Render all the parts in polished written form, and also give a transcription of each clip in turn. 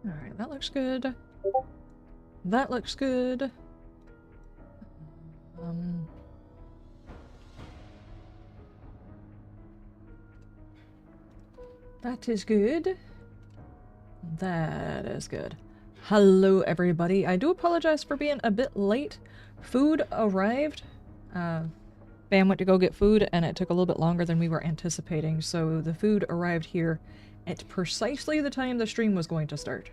Alright, that looks good. That looks good. That is good. That is good. Hello, everybody. I do apologize for being a bit late. Food arrived. Bam went to go get food, and it took a little bit longer than we were anticipating, so the food arrived here at precisely the time the stream was going to start.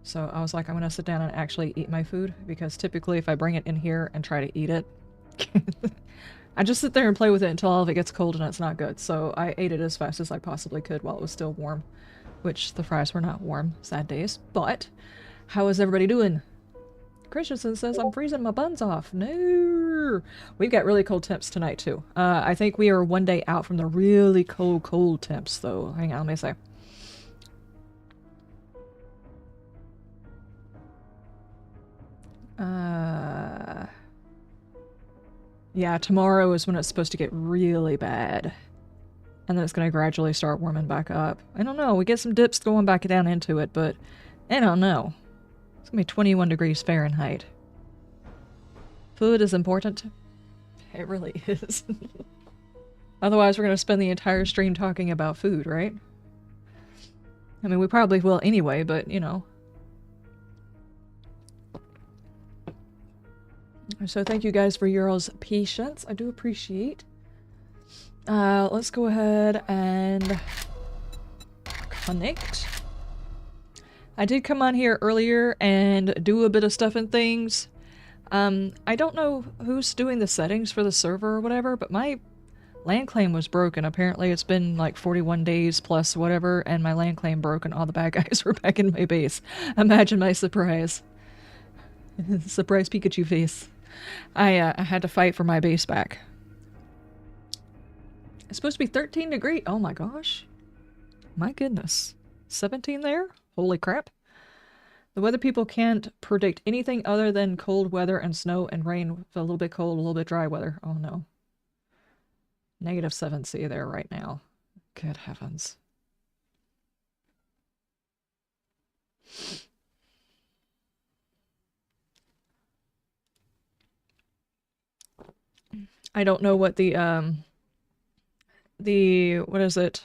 So I was like, I'm gonna sit down and actually eat my food, because typically if I bring it in here and try to eat it, I just sit there and play with it until all of it gets cold and it's not good. So I ate it as fast as I possibly could while it was still warm, which the fries were not warm. Sad days. But how is everybody doing? Christensen says, I'm freezing my buns off. No! We've got really cold temps tonight, too. I think we are one day out from the really cold temps, though. Hang on, let me say. Yeah, tomorrow is when it's supposed to get really bad. And then it's going to gradually start warming back up. I don't know, we get some dips going back down into it, but I don't know. It's going to be 21 degrees Fahrenheit. Food is important. It really is. Otherwise, we're going to spend the entire stream talking about food, right? I mean, we probably will anyway, but, you know. So thank you guys for your all's patience. I do appreciate. Let's go ahead and connect. I did come on here earlier and do a bit of stuff and things. I don't know who's doing the settings for the server or whatever, but my land claim was broken. Apparently it's been like 41 days plus whatever, and my land claim broke and all the bad guys were back in my base. Imagine my surprise. Surprise Pikachu face. I had to fight for my base back. It's supposed to be 13 degrees. Oh my gosh. My goodness. 17 there? Holy crap. The weather people can't predict anything other than cold weather and snow and rain with a little bit cold, a little bit dry weather. Oh no. -7C there right now. Good heavens. I don't know what the what is it?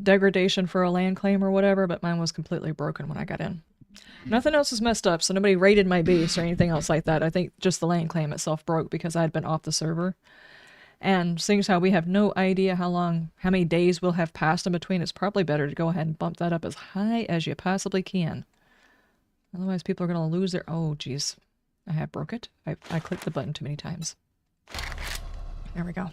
Degradation for a land claim or whatever, but mine was completely broken when I got in. Nothing else was messed up, so nobody raided my base or anything else like that. I think just the land claim itself broke because I had been off the server. And seeing as how we have no idea how many days will have passed in between, it's probably better to go ahead and bump that up as high as you possibly can. Otherwise people are going to lose their... Oh, geez. I have broke it. I clicked the button too many times. There we go.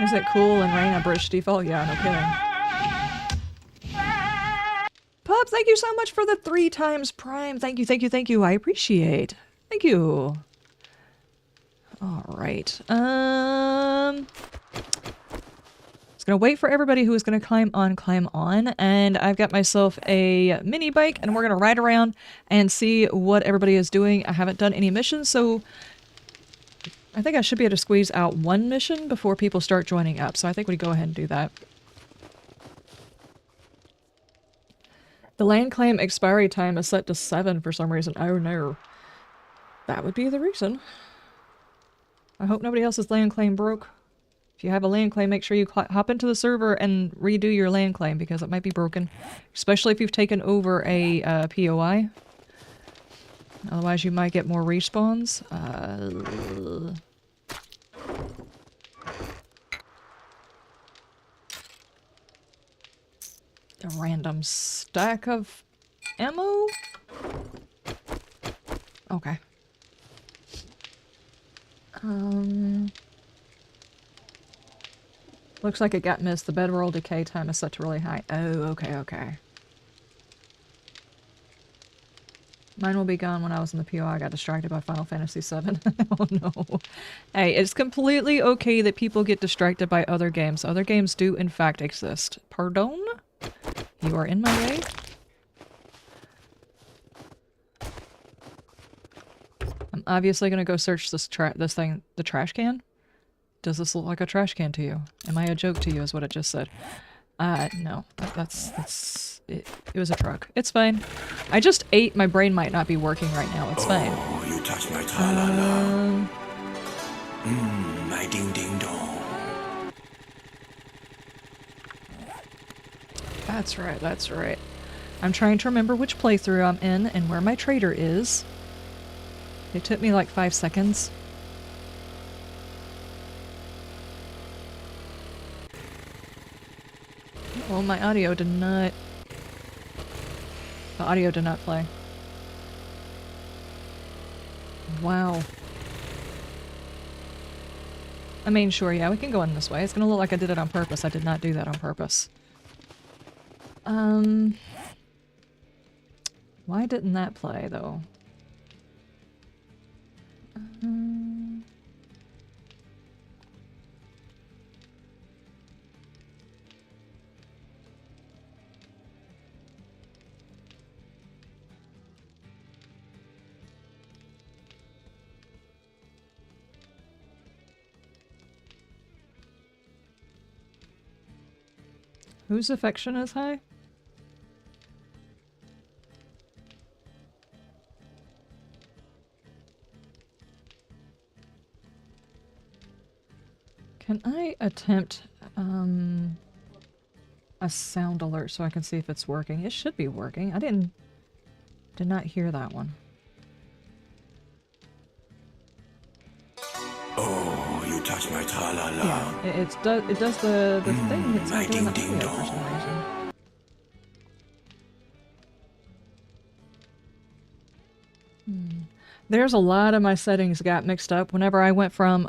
Is it cool and rain on British default? Yeah, no kidding. Pup, thank you so much for the 3 times Prime. Thank you, thank you, thank you. I appreciate. Thank you. Alright. I was gonna wait for everybody who was gonna climb on, and I've got myself a mini bike, and we're gonna ride around and see what everybody is doing. I haven't done any missions, so I think I should be able to squeeze out 1 mission before people start joining up, so I think we go ahead and do that. The land claim expiry time is set to 7 for some reason. Oh no. That would be the reason. I hope nobody else's land claim broke. If you have a land claim, make sure you hop into the server and redo your land claim, because it might be broken. Especially if you've taken over a POI. Otherwise you might get more respawns. A random stack of ammo? Okay. Looks like it got missed. The bedroll decay time is set to really high. Oh, okay, okay. Mine will be gone when I was in the PO. I got distracted by Final Fantasy VII. Oh no. Hey, it's completely okay that people get distracted by other games. Other games do in fact exist. Pardon? You are in my way? I'm obviously gonna go search this thing, the trash can. Does this look like a trash can to you? Am I a joke to you is what it just said. No. It was a truck. It's fine. I just ate. My brain might not be working right now. It's fine. Oh, you touch my tra-la-la. My ding-ding-dong. That's right, that's right. I'm trying to remember which playthrough I'm in and where my trader is. It took me like 5 seconds. Well, my audio did not... The audio did not play. Wow. I mean, sure, yeah, we can go in this way. It's gonna look like I did it on purpose. I did not do that on purpose. Why didn't that play, though? Whose affection is high? Can I attempt, a sound alert so I can see if it's working? It should be working. Did not hear that one. Oh, you touch my tra-la-la. Yeah, it does the thing. It's not doing the audio for some reason. There's a lot of my settings got mixed up whenever I went from,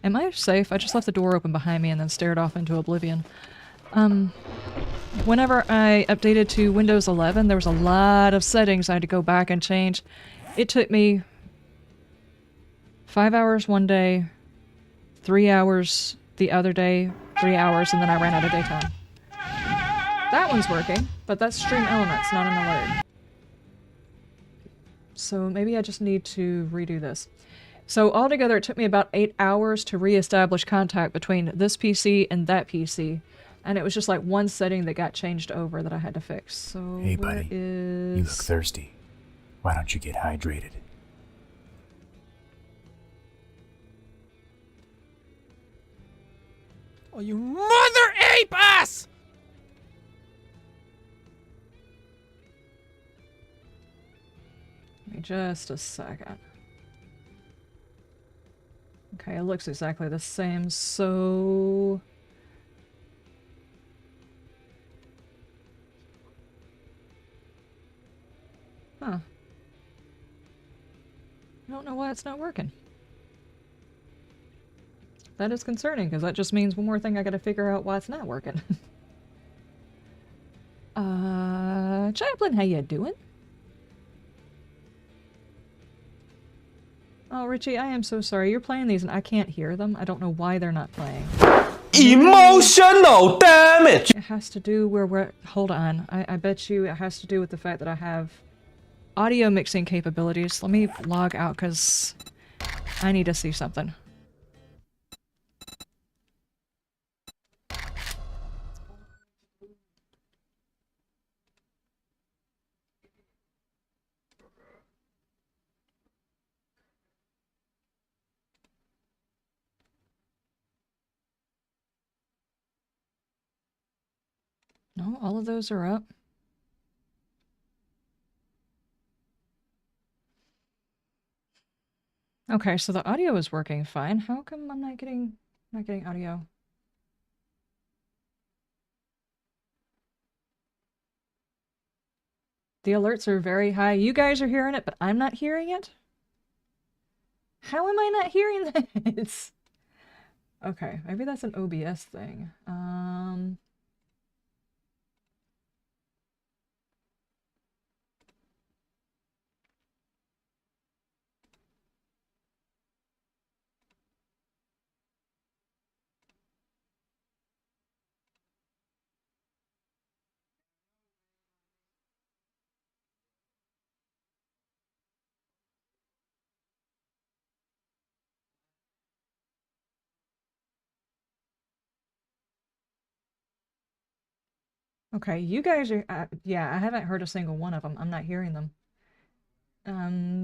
am I safe? I just left the door open behind me and then stared off into oblivion. Whenever I updated to Windows 11, there was a lot of settings I had to go back and change. It took me 5 hours one day, 3 hours the other day, 3 hours, and then I ran out of daytime. That one's working, but that's Stream Elements, not an alert. So maybe I just need to redo this. So altogether, it took me about 8 hours to reestablish contact between this PC and that PC. And it was just like one setting that got changed over that I had to fix. So hey, buddy. You look thirsty. Why don't you get hydrated? Oh, you mother ape ass! Give me just a second. Okay, it looks exactly the same, so... Huh. I don't know why it's not working. That is concerning, because that just means one more thing I gotta figure out why it's not working. Chaplain, how you doing? Oh, Richie, I am so sorry. You're playing these and I can't hear them. I don't know why they're not playing. Emotional damage! It has to do where we're... Hold on. I bet you it has to do with the fact that I have audio mixing capabilities. Let me log out, because I need to see something. No, all of those are up. Okay, so the audio is working fine. How come I'm not getting audio? The alerts are very high. You guys are hearing it, but I'm not hearing it? How am I not hearing this? Okay, maybe that's an OBS thing. Okay, you guys are, yeah, I haven't heard a single one of them. I'm not hearing them.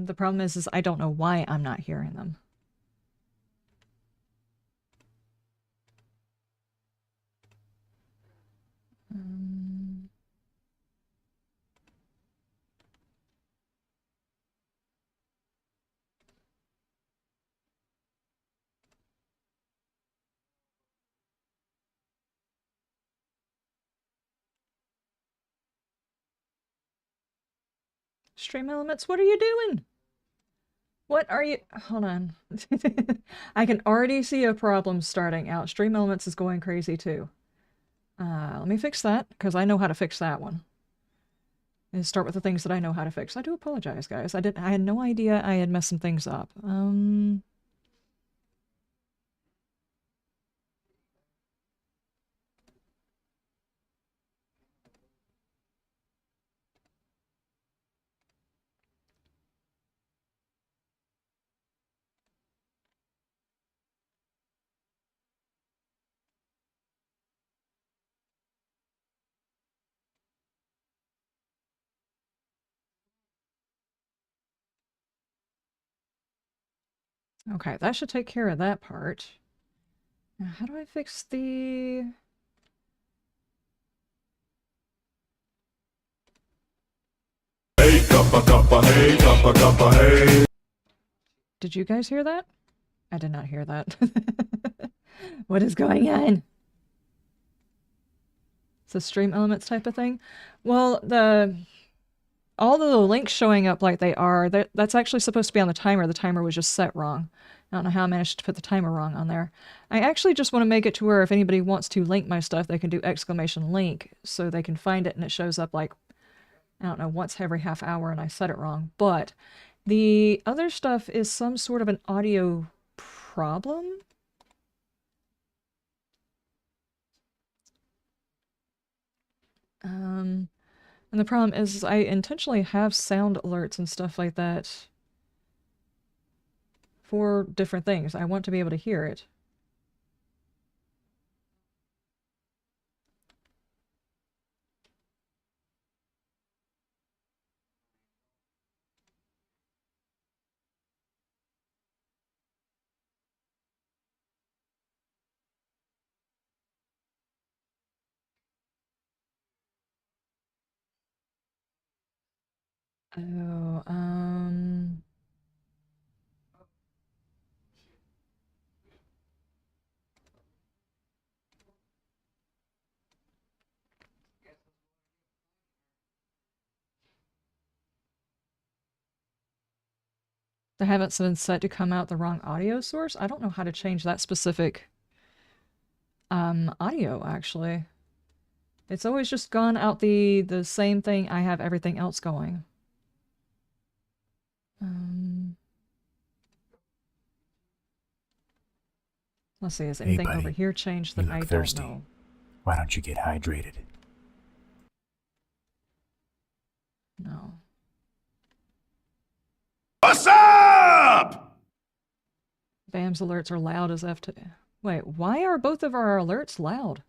The problem is I don't know why I'm not hearing them. Um, Stream Elements, what are you doing? What are you? Hold on. I can already see a problem starting out. Stream Elements is going crazy too. Let me fix that, because I know how to fix that one. And start with the things that I know how to fix. I do apologize, guys. I had no idea I had messed some things up. Okay, that should take care of that part. Now, how do I fix the... Hey, cuppa, cuppa, hey, cuppa, cuppa, hey. Did you guys hear that? I did not hear that. What is going on? It's a Stream Elements type of thing? Well, all the links showing up like they are, that's actually supposed to be on the timer. The timer was just set wrong. I don't know how I managed to put the timer wrong on there. I actually just want to make it to where if anybody wants to link my stuff, they can do exclamation link so they can find it and it shows up like, I don't know, once every half hour and I said it wrong. But the other stuff is some sort of an audio problem. And the problem is I intentionally have sound alerts and stuff like that for different things. I want to be able to hear it. Oh, they haven't been set to come out the wrong audio source. I don't know how to change that specific audio actually. It's always just gone out the same thing. I have everything else going. Let's see, is anything buddy. over here changed that You look I don't thirsty. know? Why don't you get hydrated? No. What's up? Bam's alerts are loud as F to... Wait, why are both of our alerts loud?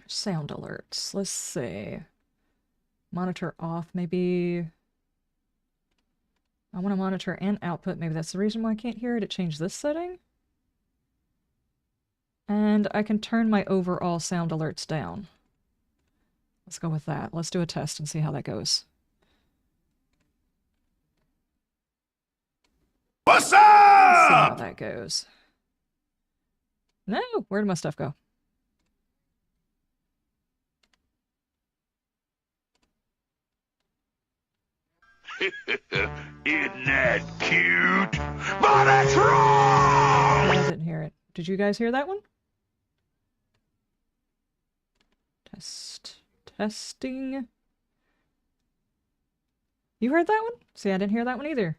Sound alerts. Let's see. Monitor off, maybe... I want to monitor and output. Maybe that's the reason why I can't hear it. It changed this setting. And I can turn my overall sound alerts down. Let's go with that. Let's do a test and see how that goes. What's Let's see how up? that goes. No! Where did my stuff go? Isn't that cute? But it's wrong! I didn't hear it. Did you guys hear that one? Testing. You heard that one? See, I didn't hear that one either.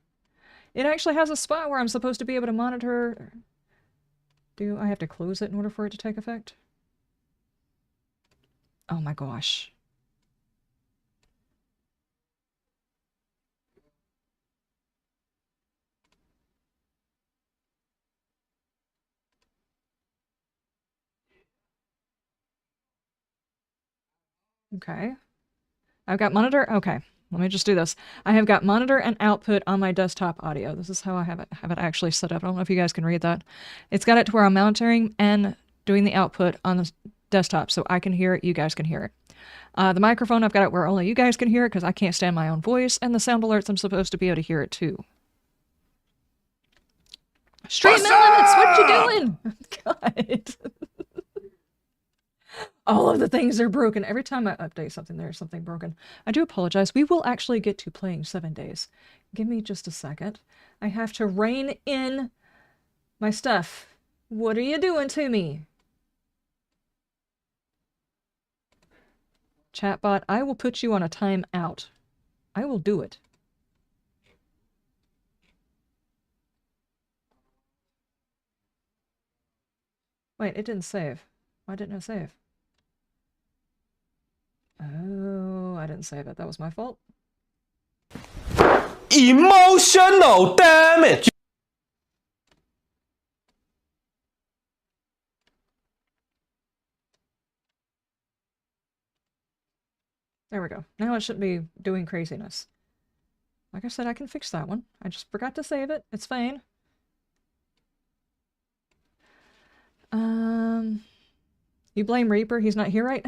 It actually has a spot where I'm supposed to be able to monitor... Do I have to close it in order for it to take effect? Oh my gosh. Okay. I've got monitor. Okay. Let me just do this. I have got monitor and output on my desktop audio. This is how I have it actually set up. I don't know if you guys can read that. It's got it to where I'm monitoring and doing the output on the desktop so I can hear it, you guys can hear it. The microphone, I've got it where only you guys can hear it because I can't stand my own voice, and the sound alerts, I'm supposed to be able to hear it too. Street limits, what you doing? God. All of the things are broken. Every time I update something, there's something broken. I do apologize. We will actually get to playing 7 days. Give me just a second. I have to rein in my stuff. What are you doing to me? Chatbot, I will put you on a timeout. I will do it. Wait, it didn't save. Why didn't it save? Oh, I didn't save it. That was my fault. Emotional damage. There we go. Now it shouldn't be doing craziness. Like I said, I can fix that one. I just forgot to save it. It's fine. You blame Reaper? He's not here, right?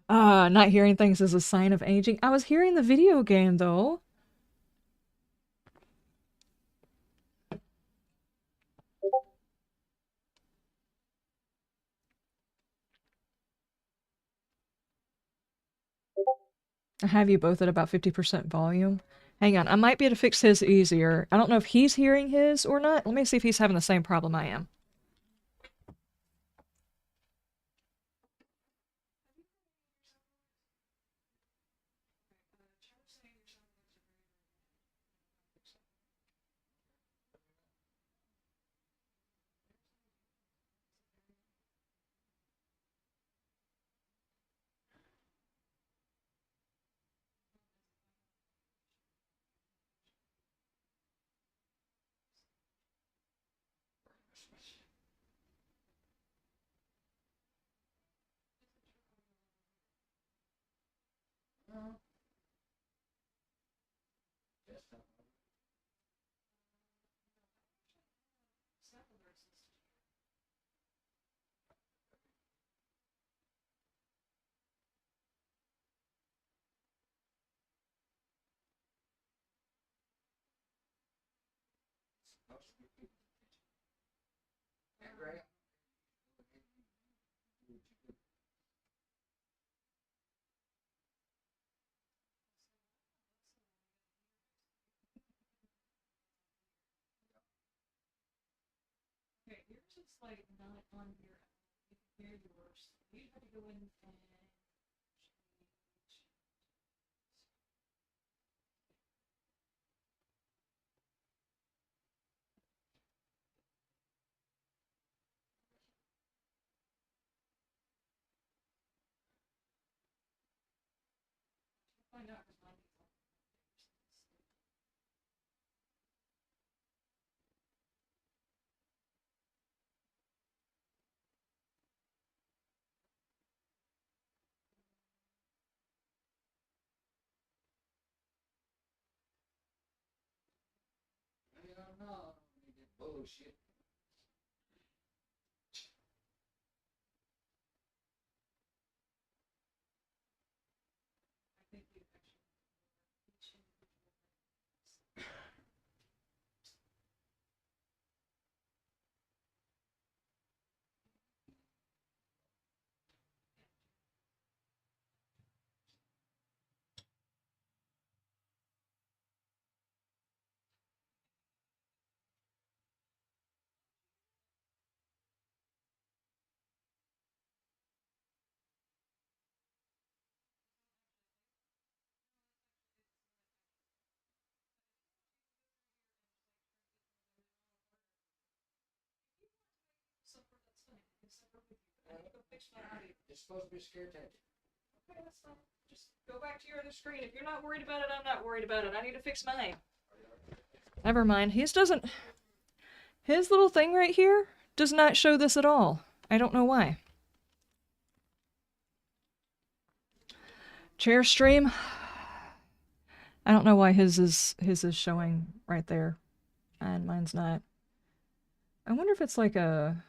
Not hearing things is a sign of aging. I was hearing the video game, though. I have you both at about 50% volume. Hang on, I might be able to fix his easier. I don't know if he's hearing his or not. Let me see if he's having the same problem I am. Okay, yours is like not on your hear yours. You have to go in and change. Find out if mine is on. Bullshit. I think you actually suffer, that's fine. I can suffer with you. I need to go fix my audio. It's supposed to be a scare tactic. Okay, that's fine. Just go back to your other screen. If you're not worried about it, I'm not worried about it. I need to fix mine. Never mind. His doesn't... His little thing right here does not show this at all. I don't know why. Chair stream. I don't know why his is showing right there, and mine's not. I wonder if it's like a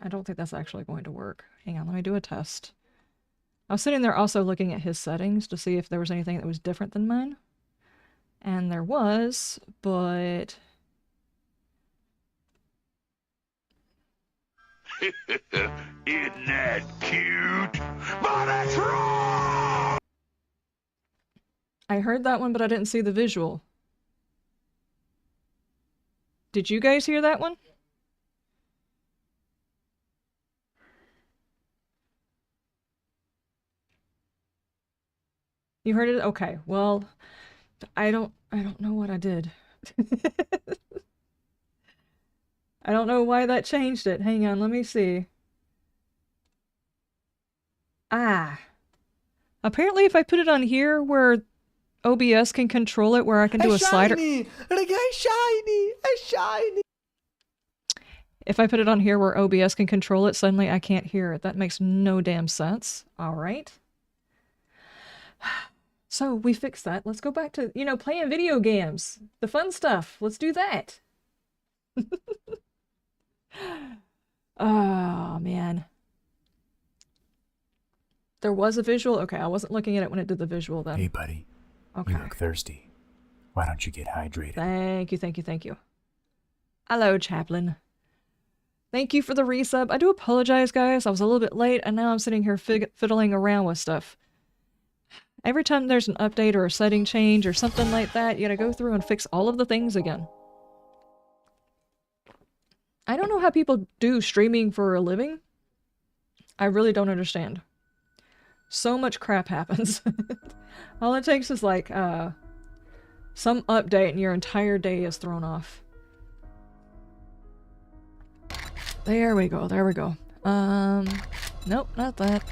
I don't think that's actually going to work. Hang on, let me do a test. I was sitting there also looking at his settings to see if there was anything that was different than mine. And there was, but... Isn't that cute? But it's wrong! I heard that one, but I didn't see the visual. Did you guys hear that one? You heard it? Okay, well, I don't know what I did. I don't know why that changed it. Hang on, let me see. Ah. Apparently if I put it on here where OBS can control it, where I can do a slider. Shiny! If I put it on here where OBS can control it, suddenly I can't hear it. That makes no damn sense. All right. So we fixed that. Let's go back to, you know, playing video games. The fun stuff. Let's do that. Oh, man. There was a visual? Okay, I wasn't looking at it when it did the visual then. Hey, buddy. Okay. You look thirsty. Why don't you get hydrated? Thank you, thank you, thank you. Hello, Chaplain. Thank you for the resub. I do apologize, guys. I was a little bit late, and now I'm sitting here fiddling around with stuff. Every time there's an update or a setting change or something like that, you gotta go through and fix all of the things again. I don't know how people do streaming for a living. I really don't understand. So much crap happens. All it takes is like some update and your entire day is thrown off. There we go, there we go. Nope, not that.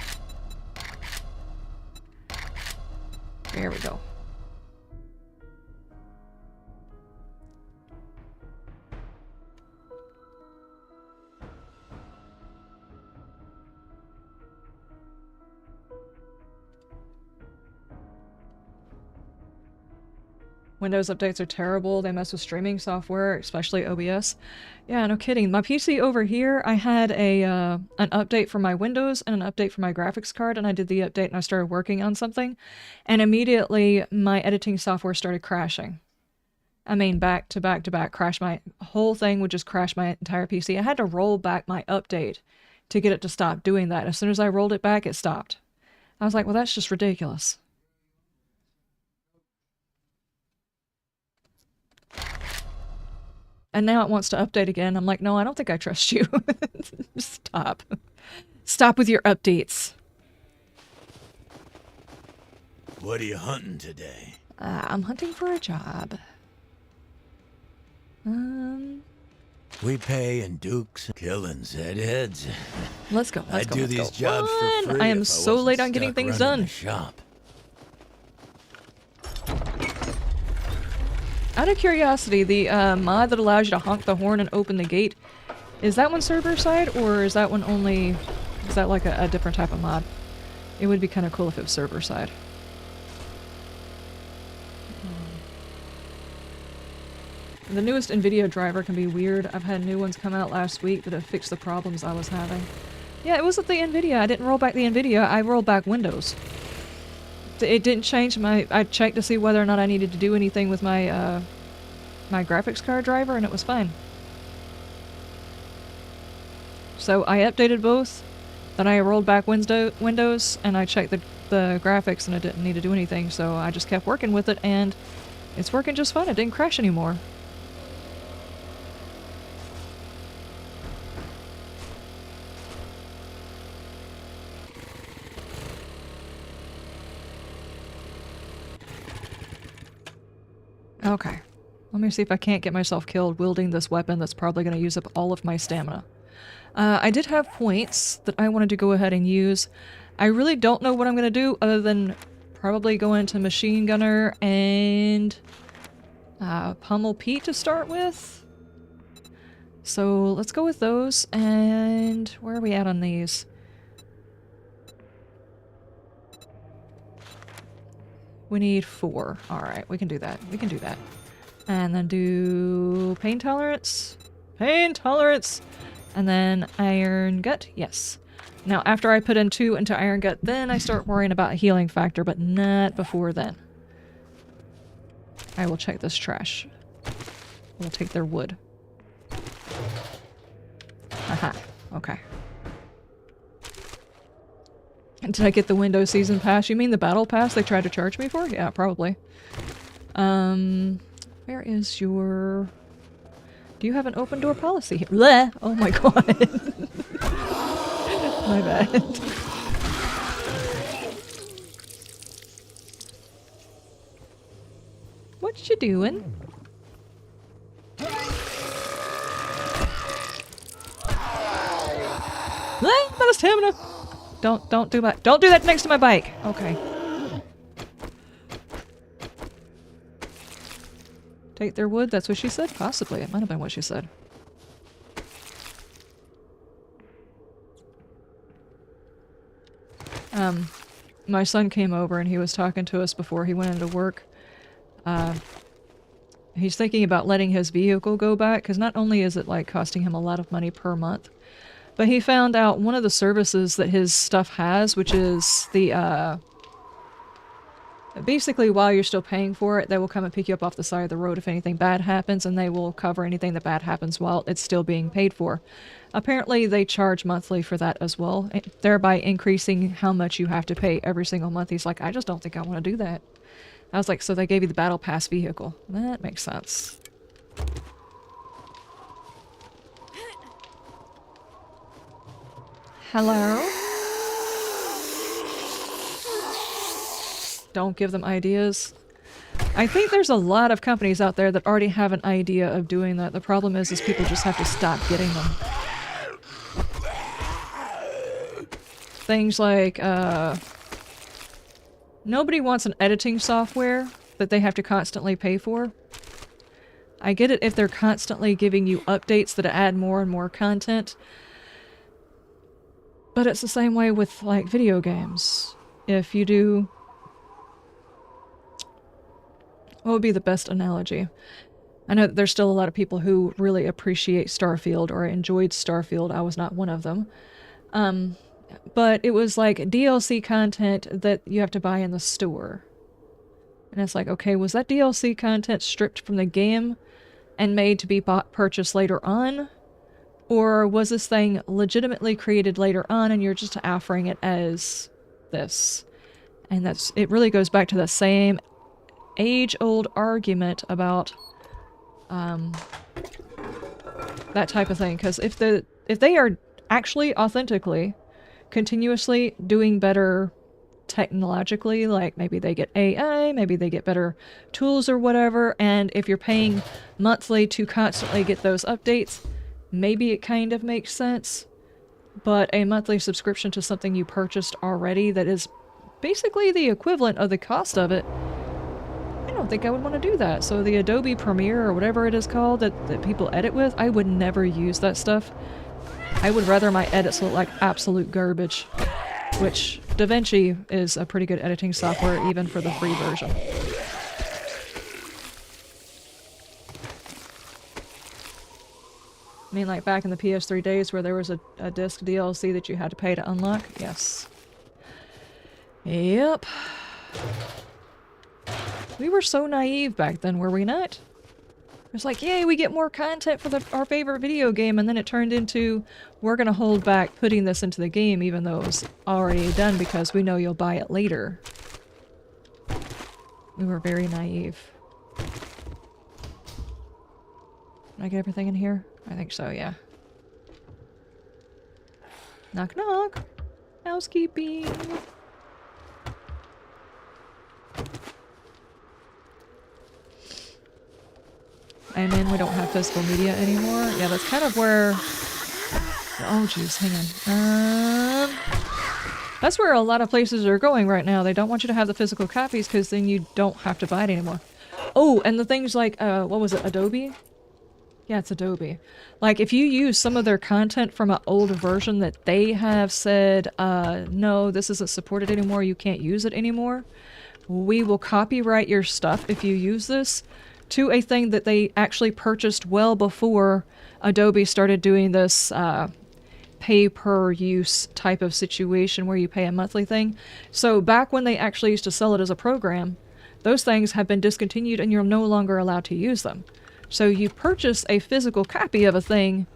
There we go. Windows updates are terrible. They mess with streaming software, especially OBS. Yeah, no kidding. My PC over here, I had an update for my Windows and an update for my graphics card, and I did the update and I started working on something, and immediately my editing software started crashing. I mean, back to back to back, crash. My whole thing would just crash my entire PC. I had to roll back my update to get it to stop doing that. As soon as I rolled it back, it stopped. I was like, well, that's just ridiculous. And now it wants to update again. I'm like, no, I don't think I trust you. Stop. Stop with your updates. What are you hunting today? I'm hunting for a job. We pay in dukes, killings, heads. Let's go. Let's I go. do Let's these go. jobs Run! for free. I am if so wasn't late on getting stuck things running done. the shop. Out of curiosity, the mod that allows you to honk the horn and open the gate, is that one server side, or is that one only... is that like a different type of mod? It would be kind of cool if it was server side. The newest NVIDIA driver can be weird. I've had new ones come out last week that have fixed the problems I was having. Yeah, it wasn't the NVIDIA. I didn't roll back the NVIDIA. I rolled back Windows. It didn't change my... I checked to see whether or not I needed to do anything with my, my graphics card driver, and it was fine. So I updated both, then I rolled back Windows, and I checked the graphics, and it didn't need to do anything, so I just kept working with it, and it's working just fine. It didn't crash anymore. Okay. Let me see if I can't get myself killed wielding this weapon that's probably going to use up all of my stamina. I did have points that I wanted to go ahead and use. I really don't know what I'm going to do other than probably go into Machine Gunner and Pummel Pete to start with. So let's go with those, and where are we at on these? We need 4. Alright, we can do that. We can do that. And then do pain tolerance. Pain tolerance! And then iron gut. Yes. Now, after I put in 2 into iron gut, then I start worrying about a healing factor, but not before then. I will check this trash. We'll take their wood. Aha. Okay. Did I get the Windows Season Pass? You mean the Battle Pass they tried to charge me for? Yeah, probably. Where is your... Do you have an open door policy here? Bleh! Oh my god. My bad. What you doing? Bleh! Not a stamina! Don't do that next to my bike! Okay. Take their wood? That's what she said? Possibly. It might have been what she said. My son came over and he was talking to us before he went into work. He's thinking about letting his vehicle go back, because not only is it like costing him a lot of money per month, but he found out one of the services that his stuff has, which is the, basically while you're still paying for it, they will come and pick you up off the side of the road if anything bad happens, and they will cover anything that bad happens while it's still being paid for. Apparently they charge monthly for that as well, thereby increasing how much you have to pay every single month. He's like, I just don't think I want to do that. I was like, so they gave you the Battle Pass vehicle. That makes sense. Hello? Don't give them ideas. I think there's a lot of companies out there that already have an idea of doing that. The problem is people just have to stop getting them. Things like, nobody wants an editing software that they have to constantly pay for. I get it if they're constantly giving you updates that add more and more content. But it's the same way with, like, video games. If you do... What would be the best analogy? I know that there's still a lot of people who really appreciate Starfield or enjoyed Starfield. I was not one of them. But it was like DLC content that you have to buy in the store. And it's like, okay, was that DLC content stripped from the game and made to be purchased later on? Or was this thing legitimately created later on and you're just offering it as this? And it really goes back to the same age-old argument about that type of thing. Because if they are actually authentically continuously doing better technologically, like maybe they get AI, maybe they get better tools or whatever, and if you're paying monthly to constantly get those updates, maybe it kind of makes sense. But a monthly subscription to something you purchased already that is basically the equivalent of the cost of it, I don't think I would want to do that. So the Adobe Premiere or whatever it is called that people edit with, I would never use that stuff. I would rather my edits look like absolute garbage, which DaVinci is a pretty good editing software even for the free version. I mean, like back in the PS3 days where there was a disc DLC that you had to pay to unlock? Yes. Yep. We were so naive back then, were we not? It was like, yay, we get more content for our favorite video game, and then it turned into, we're gonna hold back putting this into the game even though it was already done because we know you'll buy it later. We were very naive. Did I get everything in here? I think so, yeah. Knock knock! Housekeeping! I mean, we don't have physical media anymore. Yeah, that's kind of where... Oh, jeez, hang on. That's where a lot of places are going right now. They don't want you to have the physical copies because then you don't have to buy it anymore. Oh, and the things like, what was it, Adobe? Yeah, it's Adobe. Like, if you use some of their content from an old version that they have said, no, this isn't supported anymore, you can't use it anymore, we will copyright your stuff if you use this to a thing that they actually purchased well before Adobe started doing this pay-per-use type of situation where you pay a monthly thing. So back when they actually used to sell it as a program, those things have been discontinued and you're no longer allowed to use them. So you purchase a physical copy of a thing,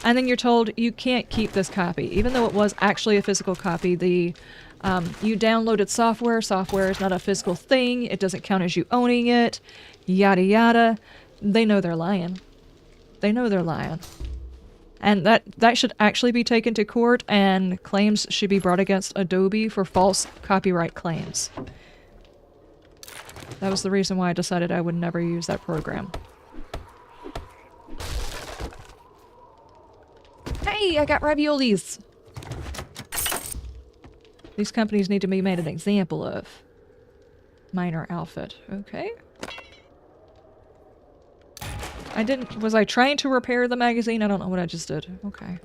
and then you're told you can't keep this copy. Even though it was actually a physical copy, you downloaded software. Software is not a physical thing. It doesn't count as you owning it. Yada yada. They know they're lying. They know they're lying. And that should actually be taken to court, and claims should be brought against Adobe for false copyright claims. That was the reason why I decided I would never use that program. Hey, I got raviolis! These companies need to be made an example of. Minor outfit. Okay. Was I trying to repair the magazine? I don't know what I just did. Okay.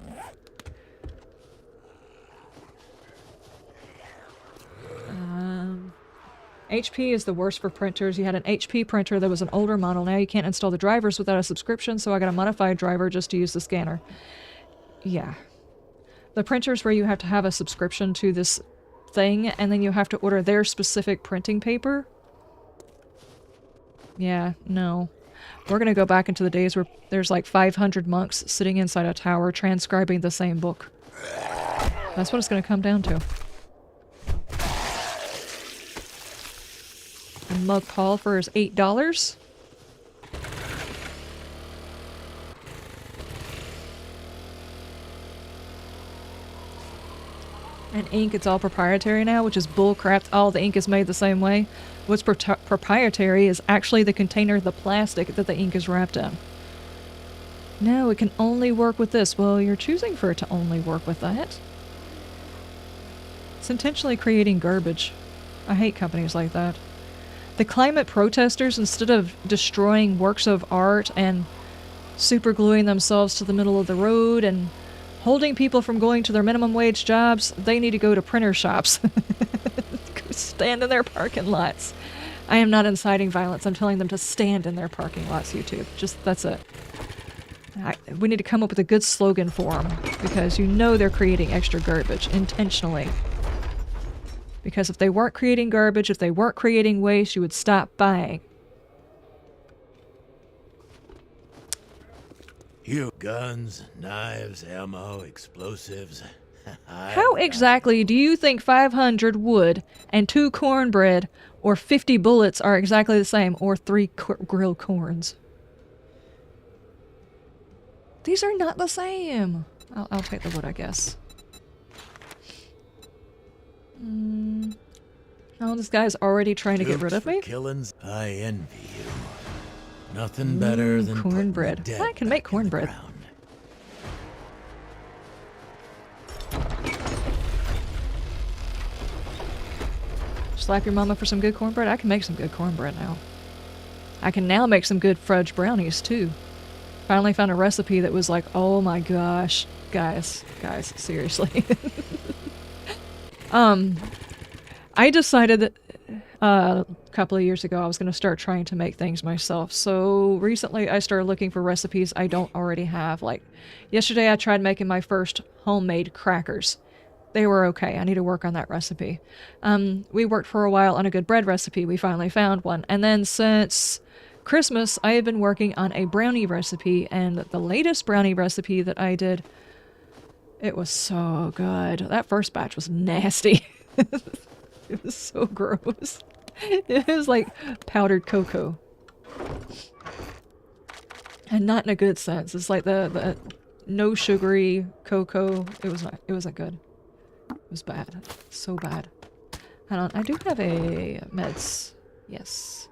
HP is the worst for printers. You had an HP printer that was an older model. Now you can't install the drivers without a subscription, so I got a modified driver just to use the scanner. Yeah. The printers where you have to have a subscription to this thing, and then you have to order their specific printing paper. Yeah, no. We're gonna go back into the days where there's like 500 monks sitting inside a tower transcribing the same book. That's what it's gonna come down to. A mug Paul for his $8. And ink, it's all proprietary now, which is bullcrap. All the ink is made the same way. What's proprietary is actually the container, the plastic that the ink is wrapped in. No, it can only work with this. Well, you're choosing for it to only work with that. It's intentionally creating garbage. I hate companies like that. The climate protesters, instead of destroying works of art and supergluing themselves to the middle of the road and holding people from going to their minimum wage jobs, they need to go to printer shops. Go stand in their parking lots. I am not inciting violence. I'm telling them to stand in their parking lots, YouTube. Just, that's it. We need to come up with a good slogan for them, because you know they're creating extra garbage intentionally. Because if they weren't creating garbage, if they weren't creating waste, you would stop buying. You guns, knives, ammo, explosives. How exactly do you think 500 wood and 2 cornbread or 50 bullets are exactly the same, or 3 grilled corns? These are not the same. I'll take the wood, I guess. Oh, this guy's already trying to get rid of me? Killings, I envy you. Nothing better than cornbread. I can make cornbread. Slap your mama for some good cornbread? I can make some good cornbread now. I can now make some good fudge brownies, too. Finally found a recipe that was like, oh my gosh. Guys, seriously. I decided that a couple of years ago I was going to start trying to make things myself. So recently I started looking for recipes I don't already have. Like yesterday I tried making my first homemade crackers. They were okay. I need to work on that recipe. We worked for a while on a good bread recipe. We finally found one. And then since Christmas I have been working on a brownie recipe, and the latest brownie recipe that I did, it was so good. That first batch was nasty. It was so gross. It was like powdered cocoa. And not in a good sense. It's like the no sugary cocoa. It wasn't good. It was bad. So bad. Hold on, I do have a meds. Yes.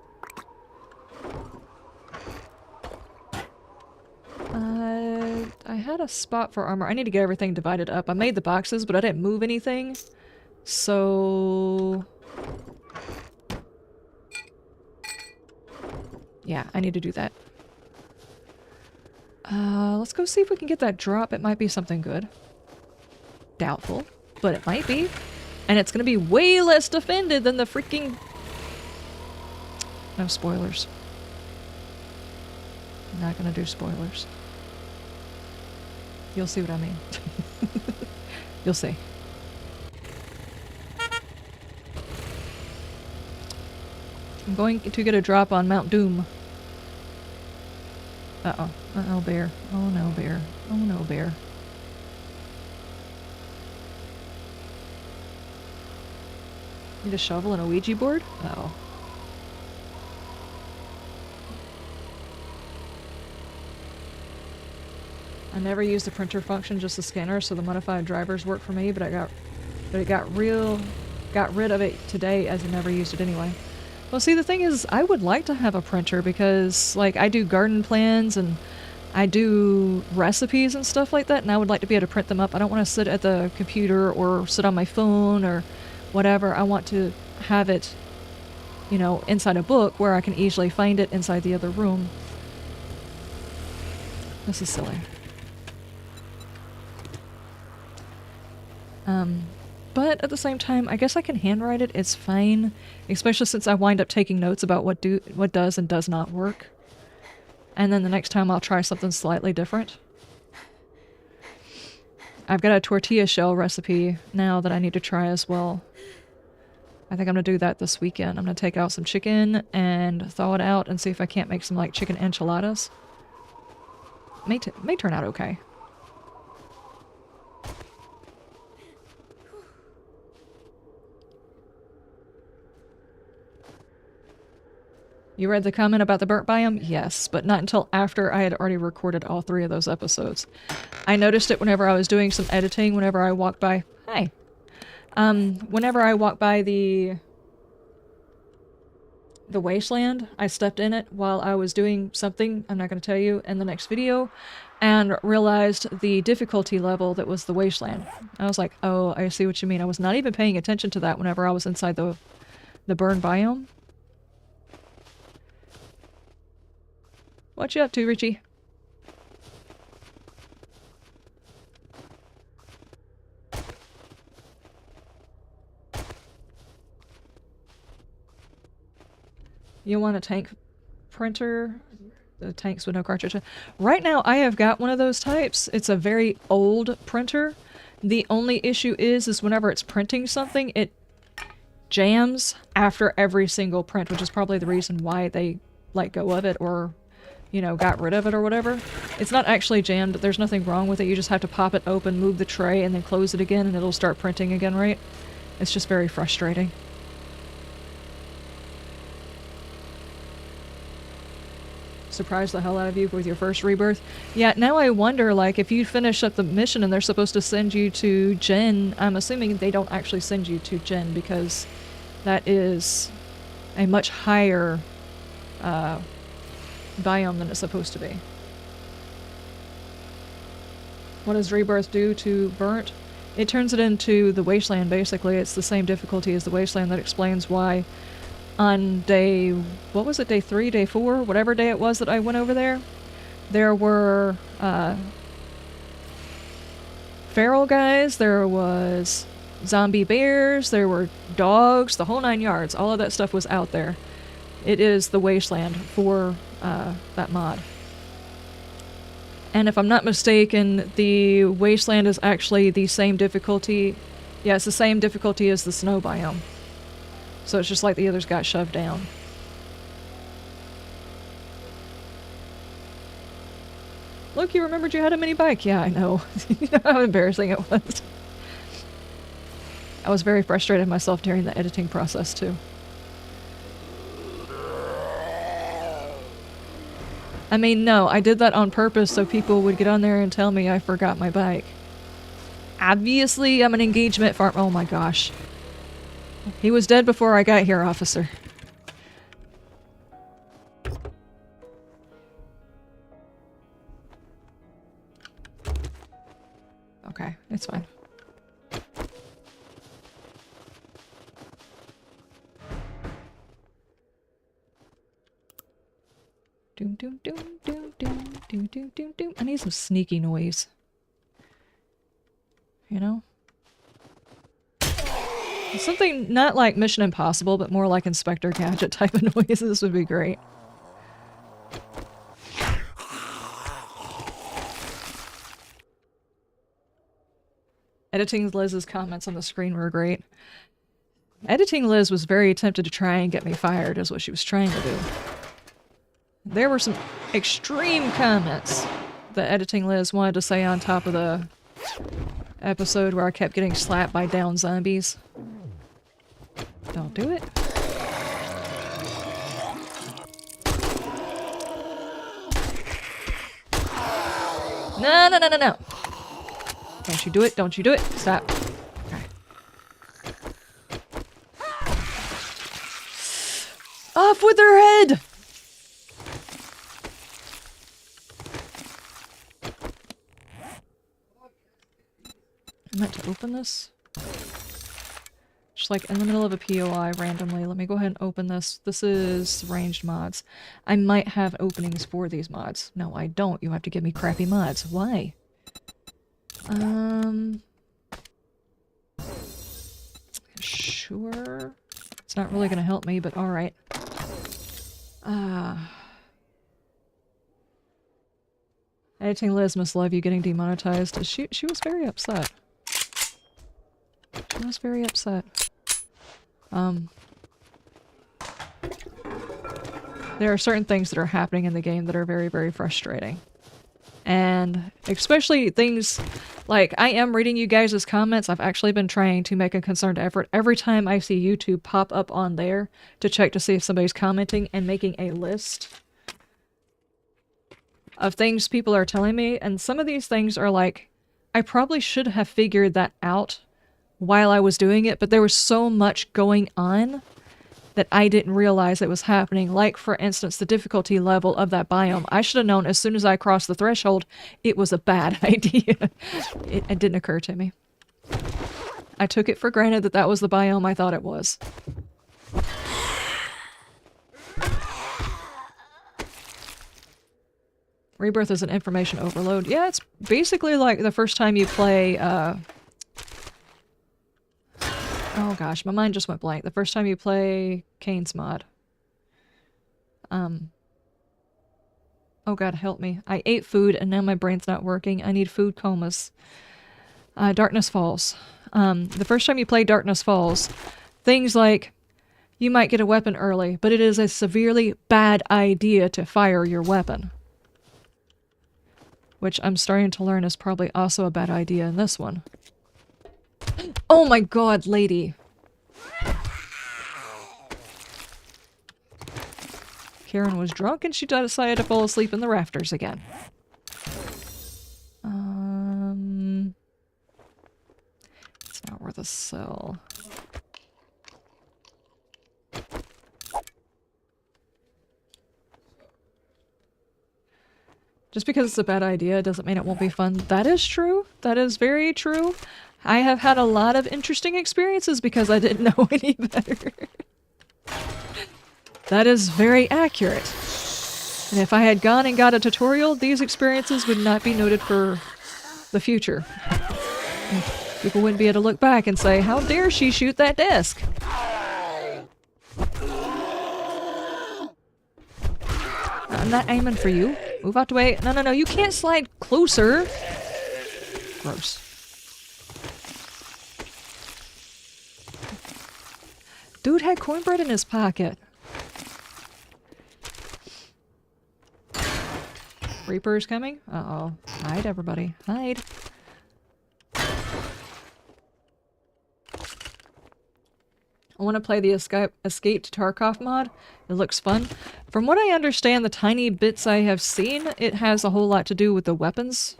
I had a spot for armor. I need to get everything divided up. I made the boxes, but I didn't move anything. So... yeah, I need to do that. Let's go see if we can get that drop. It might be something good. Doubtful, but it might be. And it's gonna be way less defended than the freaking... no spoilers. I'm not gonna do spoilers. You'll see what I mean. You'll see. I'm going to get a drop on Mount Doom. Uh-oh. Uh-oh, bear. Oh no, bear. Oh no, bear. Need a shovel and a Ouija board? Uh-oh. I never used the printer function, just the scanner, so the modified drivers work for me, but it got rid of it today as I never used it anyway. Well, see, the thing is, I would like to have a printer because, like, I do garden plans and I do recipes and stuff like that, and I would like to be able to print them up. I don't want to sit at the computer or sit on my phone or whatever. I want to have it, you know, inside a book where I can easily find it inside the other room. This is silly. But at the same time, I guess I can handwrite it. It's fine, especially since I wind up taking notes about what does and does not work. And then the next time I'll try something slightly different. I've got a tortilla shell recipe now that I need to try as well. I think I'm gonna do that this weekend. I'm gonna take out some chicken and thaw it out and see if I can't make some like chicken enchiladas. May turn out okay. You read the comment about the burnt biome? Yes, but not until after I had already recorded all 3 of those episodes. I noticed it whenever I was doing some editing, whenever I walked by... Hi! Whenever I walked by the wasteland, I stepped in it while I was doing something, I'm not going to tell you, in the next video, and realized the difficulty level that was the wasteland. I was like, oh, I see what you mean. I was not even paying attention to that whenever I was inside the burn biome. What you up to, Richie? You want a tank printer? The tanks with no cartridge. Right now, I have got one of those types. It's a very old printer. The only issue is whenever it's printing something, it jams after every single print, which is probably the reason why they let go of it or, you know, got rid of it or whatever. It's not actually jammed. There's nothing wrong with it. You just have to pop it open, move the tray, and then close it again, and it'll start printing again, right? It's just very frustrating. Surprised the hell out of you with your first rebirth. Yeah, now I wonder, like, if you finish up the mission and they're supposed to send you to Gen, I'm assuming they don't actually send you to Gen because that is a much higher biome than it's supposed to be. What does rebirth do to burnt? It turns it into the wasteland, basically. It's the same difficulty as the wasteland. That explains why on day, what was it, day 3, day 4, whatever day it was that I went over there, there were feral guys, there was zombie bears, there were dogs, the whole 9 yards. All of that stuff was out there. It is the wasteland for that mod. And if I'm not mistaken, the wasteland is actually the same difficulty. Yeah, it's the same difficulty as the snow biome. So it's just like the others got shoved down. Look, you remembered you had a mini bike. Yeah, I know. You know how embarrassing it was. I was very frustrated myself during the editing process, too. I mean, no, I did that on purpose so people would get on there and tell me I forgot my bike. Obviously, I'm an engagement farm. Oh my gosh. He was dead before I got here, officer. Okay, it's fine. Doom, doom, doom, doom, doom, doom, doom, doom, doom. I need some sneaky noise. You know? Something not like Mission Impossible, but more like Inspector Gadget type of noises would be great. Editing Liz's comments on the screen were great. Editing Liz was very tempted to try and get me fired, is what she was trying to do. There were some extreme comments that Editing Liz wanted to say on top of the episode where I kept getting slapped by down zombies. Don't do it. No, no, no, no, no. Don't you do it. Don't you do it. Stop. Okay. Off with her head! I meant to open this. Just like in the middle of a POI randomly. Let me go ahead and open this. This is ranged mods. I might have openings for these mods. No, I don't. You have to give me crappy mods. Why? Sure. It's not really gonna help me, but alright. Editing Liz must love you getting demonetized. She was very upset. She was very upset. There are certain things that are happening in the game that are very, very frustrating. And especially things like, I am reading you guys' comments. I've actually been trying to make a concerted effort every time I see YouTube pop up on there to check to see if somebody's commenting and making a list of things people are telling me. And some of these things are like, I probably should have figured that out while I was doing it, but there was so much going on that I didn't realize it was happening. Like, for instance, the difficulty level of that biome. I should have known as soon as I crossed the threshold it was a bad idea. It didn't occur to me. I took it for granted that that was the biome I thought it was. Rebirth is an information overload. Yeah, it's basically like the first time you play, oh gosh, my mind just went blank. The first time you play Kane's mod. Oh god, help me. I ate food and now my brain's not working. I need food comas. Darkness Falls. The first time you play Darkness Falls, things like, you might get a weapon early, but it is a severely bad idea to fire your weapon. Which I'm starting to learn is probably also a bad idea in this one. Oh my god, lady! Karen was drunk and she decided to fall asleep in the rafters again. It's not worth a sell. Just because it's a bad idea doesn't mean it won't be fun. That is true. That is very true. I have had a lot of interesting experiences because I didn't know any better. That is very accurate. And if I had gone and got a tutorial, these experiences would not be noted for the future. People wouldn't be able to look back and say, how dare she shoot that desk? I'm not aiming for you. Move out the way. No, no, no, you can't slide closer. Gross. Dude had cornbread in his pocket. Reaper's coming? Uh-oh. Hide, everybody. Hide. I want to play the Escape to Tarkov mod. It looks fun. From what I understand, the tiny bits I have seen, it has a whole lot to do with the weapons.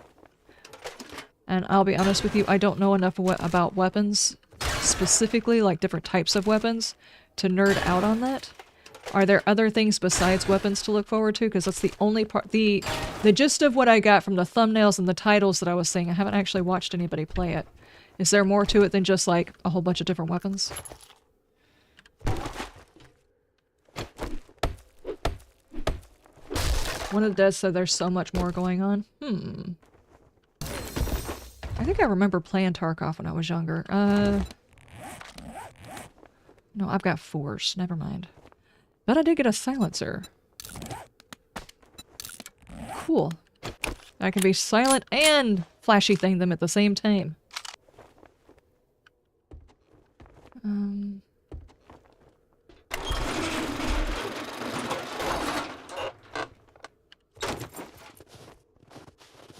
And I'll be honest with you, I don't know enough about weapons, specifically, like different types of weapons, to nerd out on that. Are there other things besides weapons to look forward to? Because that's the only part, the gist of what I got from the thumbnails and the titles that I was seeing. I haven't actually watched anybody play it. Is there more to it than just like a whole bunch of different weapons? One of the devs said there's so much more going on. I think I remember playing Tarkov when I was younger. No, I've got 4s. Never mind. But I did get a silencer. Cool. I can be silent and flashy thing them at the same time.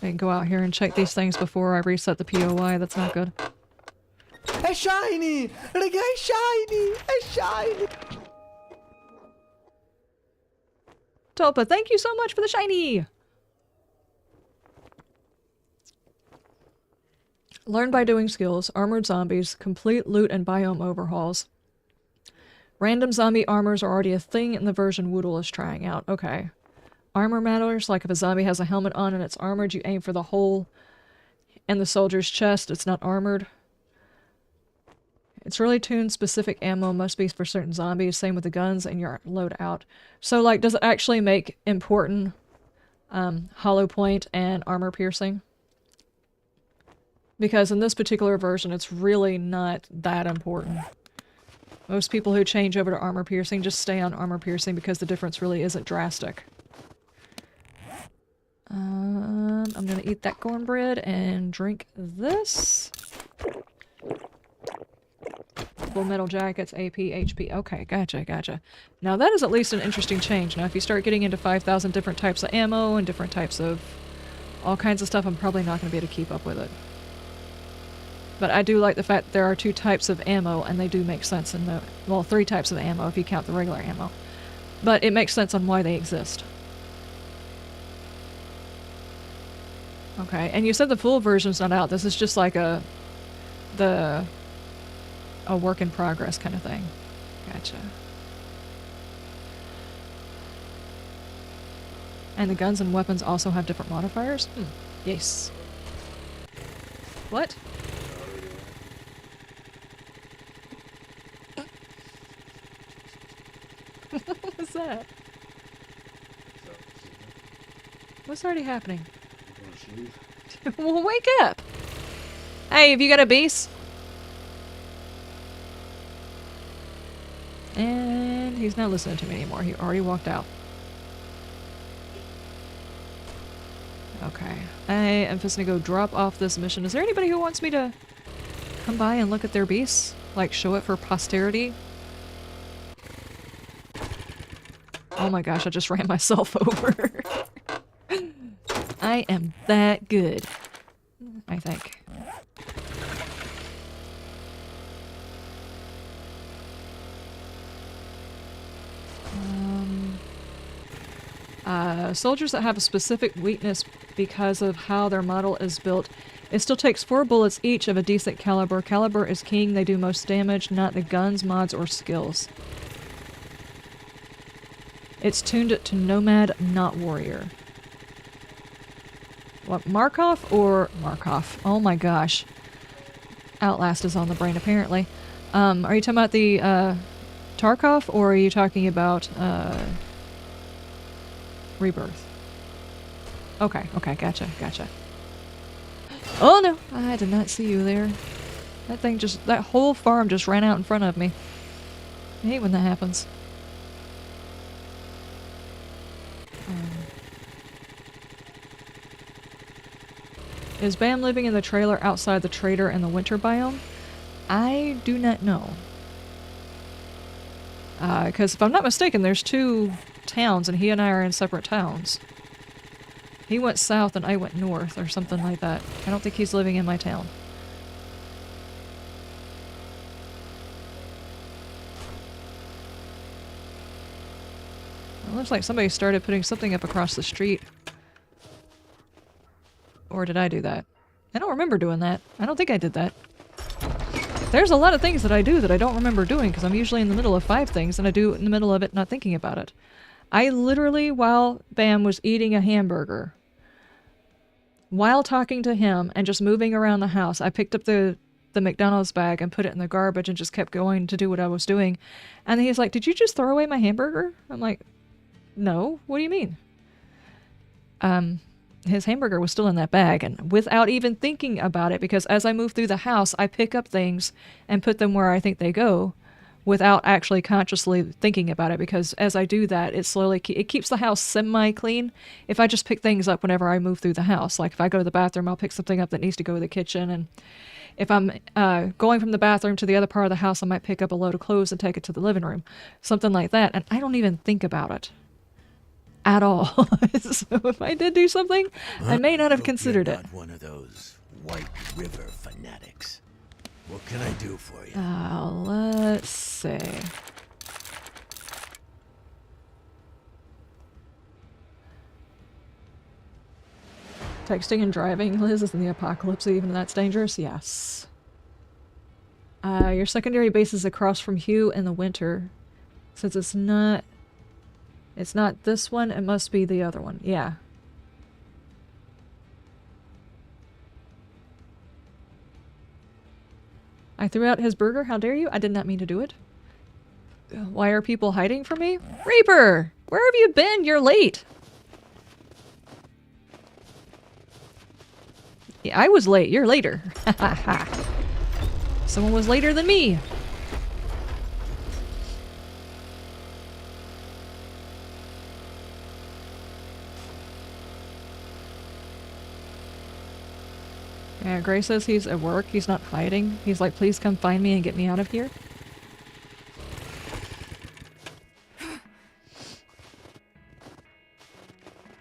I can go out here and check these things before I reset the POI. That's not good. È shiny! Raga, è shiny! È shiny! Topa, thank you so much for the shiny! Learn by doing skills, armored zombies, complete loot and biome overhauls. Random zombie armors are already a thing in the version Woodle is trying out. Okay. Armor matters, like if a zombie has a helmet on and it's armored, you aim for the hole in the soldier's chest, it's not armored. It's really tuned specific ammo must be for certain zombies, same with the guns and your loadout. So like, does it actually make important hollow point and armor piercing? Because in this particular version, it's really not that important. Most people who change over to armor piercing just stay on armor piercing because the difference really isn't drastic. I'm gonna eat that cornbread and drink this. Full metal jackets, AP, HP. Okay, gotcha, gotcha. Now that is at least an interesting change. Now if you start getting into 5,000 different types of ammo and different types of all kinds of stuff, I'm probably not going to be able to keep up with it. But I do like the fact that there are 2 types of ammo, and they do make sense in the... Well, 3 types of ammo if you count the regular ammo. But it makes sense on why they exist. Okay, and you said the full version's not out. This is just like a work in progress kind of thing. Gotcha. And the guns and weapons also have different modifiers? Yes. What? What was that? What's already happening? Well, wake up! Hey, have you got a base? And he's not listening to me anymore. He already walked out. Okay. I am just gonna go drop off this mission. Is there anybody who wants me to come by and look at their beasts? Like, show it for posterity? Oh my gosh, I just ran myself over. I am that good. I think. Soldiers that have a specific weakness because of how their model is built, it still takes 4 bullets each of a decent caliber. Caliber is king, they do most damage, not the guns, mods, or skills. It's tuned it to Nomad, not Warrior. What, Markov or... Markov. Oh my gosh. Outlast is on the brain, apparently. Are you talking about the, Tarkov, or are you talking about, Rebirth? Okay, okay, gotcha, gotcha. Oh no! I did not see you there. That thing just... that whole farm just ran out in front of me. I hate when that happens. Is Bam living in the trailer outside the trader in the winter biome? I do not know. Because if I'm not mistaken, there's 2 towns, and he and I are in separate towns. He went south and I went north, or something like that. I don't think he's living in my town. It looks like somebody started putting something up across the street. Or did I do that? I don't remember doing that. I don't think I did that. There's a lot of things that I do that I don't remember doing because I'm usually in the middle of 5 things and I do it in the middle of it not thinking about it. I literally, while Bam was eating a hamburger, while talking to him and just moving around the house, I picked up the McDonald's bag and put it in the garbage and just kept going to do what I was doing. And he's like, "Did you just throw away my hamburger?" I'm like, "No, what do you mean?" his hamburger was still in that bag, and without even thinking about it, because as I move through the house, I pick up things and put them where I think they go without actually consciously thinking about it, because as I do that, it slowly it keeps the house semi-clean. If I just pick things up whenever I move through the house, like if I go to the bathroom, I'll pick something up that needs to go to the kitchen, and if I'm going from the bathroom to the other part of the house, I might pick up a load of clothes and take it to the living room, something like that, and I don't even think about it at all. So if I did do something, I may not have considered You're it. not one of those White River fanatics. What can I do for you? Let's see. Texting and driving, Liz, is in the apocalypse even that's dangerous? Yes. Your secondary base is across from Hugh in the winter. Since it's not this one, it must be the other one. Yeah. I threw out his burger. How dare you? I did not mean to do it. Why are people hiding from me? Reaper! Where have you been? You're late. Yeah, I was late. You're later. Ha ha ha. Someone was later than me. Yeah, Gray says he's at work. He's not fighting. He's like, please come find me and get me out of here.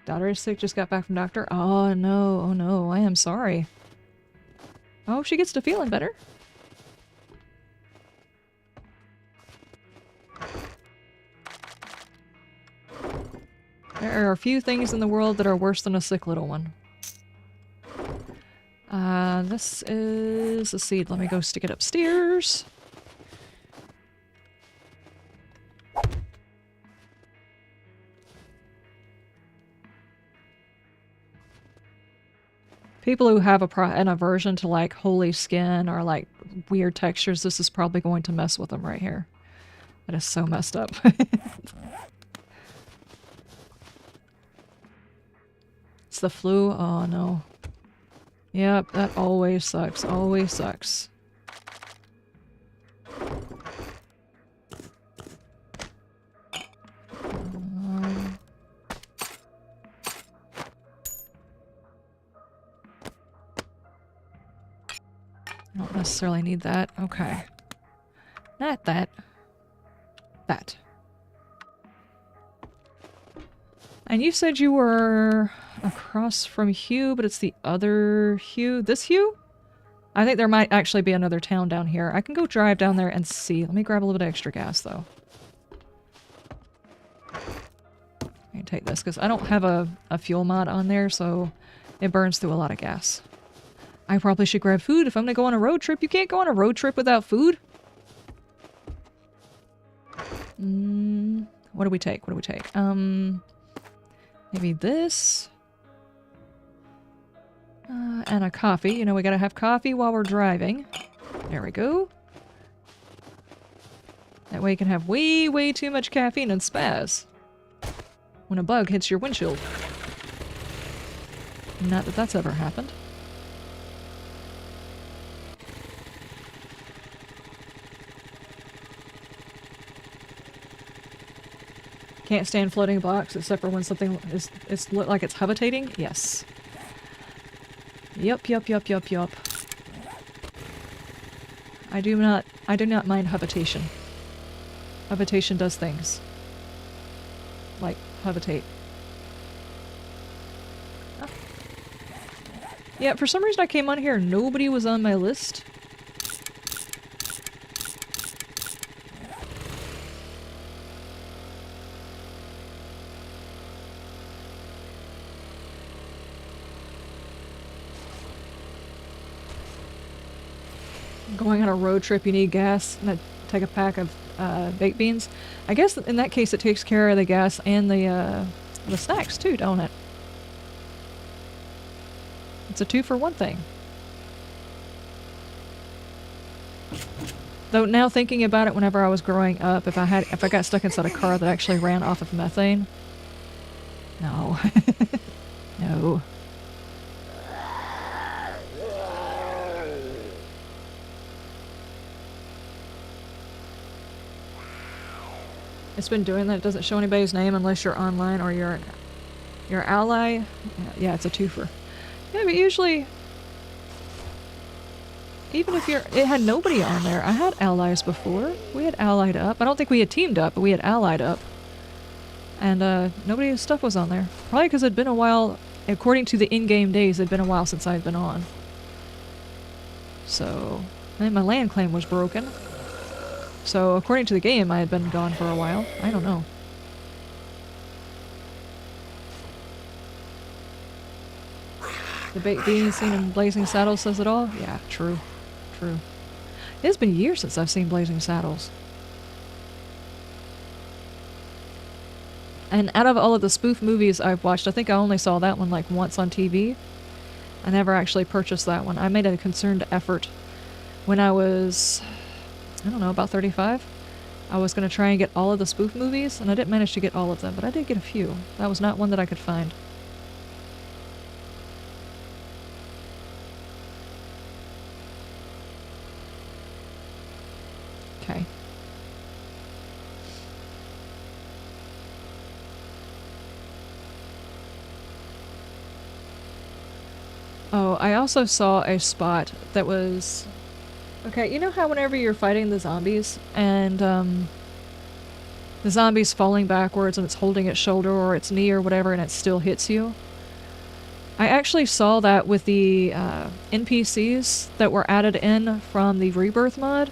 Daughter is sick, just got back from doctor. Oh no, I am sorry. I hope she gets to feeling better. There are a few things in the world that are worse than a sick little one. This is a seed. Let me go stick it upstairs. People who have an aversion to like holy skin or like weird textures, this is probably going to mess with them right here. That is so messed up. It's the flu. Oh no. Yep, that always sucks. Always sucks. I don't necessarily need that. Okay. Not that. That. And you said you were across from Hugh, but it's the other Hugh. This Hugh? I think there might actually be another town down here. I can go drive down there and see. Let me grab a little bit of extra gas, though. I can take this, because I don't have a fuel mod on there, so it burns through a lot of gas. I probably should grab food if I'm gonna go on a road trip. You can't go on a road trip without food. What do we take? What do we take? Maybe this. And a coffee. You know, we gotta have coffee while we're driving. There we go. That way you can have way, way too much caffeine and spaz when a bug hits your windshield. Not that that's ever happened. Can't stand floating blocks except for when something is like it's habitating? Yes. Yup. I do not mind habitation. Habitation does things. Like habitate. Ah. Yeah, for some reason I came on here, nobody was on my list. Going on a road trip, you need gas. And take a pack of baked beans. I guess in that case it takes care of the gas and the snacks too, don't it? It's a 2-for-1 thing. Though now thinking about it, whenever I was growing up, if I got stuck inside a car that actually ran off of methane, no. No. It's been doing that. It doesn't show anybody's name unless you're online or you're your ally. Yeah, it's a twofer. Yeah, but usually, even if you're... It had nobody on there. I had allies before. We had allied up. I don't think we had teamed up, but we had allied up. And nobody's stuff was on there. Probably because it'd been a while, according to the in-game days, it'd been a while since I'd been on. So, and my land claim was broken. So, according to the game, I had been gone for a while. I don't know. The being seen in Blazing Saddles says it all? Yeah, true. True. It's been years since I've seen Blazing Saddles. And out of all of the spoof movies I've watched, I think I only saw that one like once on TV. I never actually purchased that one. I made a concerted effort when I was, I don't know, about 35. I was going to try and get all of the spoof movies, and I didn't manage to get all of them, but I did get a few. That was not one that I could find. Okay. Oh, I also saw a spot that was... Okay, you know how whenever you're fighting the zombies, and the zombie's falling backwards and it's holding its shoulder or its knee or whatever and it still hits you? I actually saw that with the NPCs that were added in from the Rebirth mod,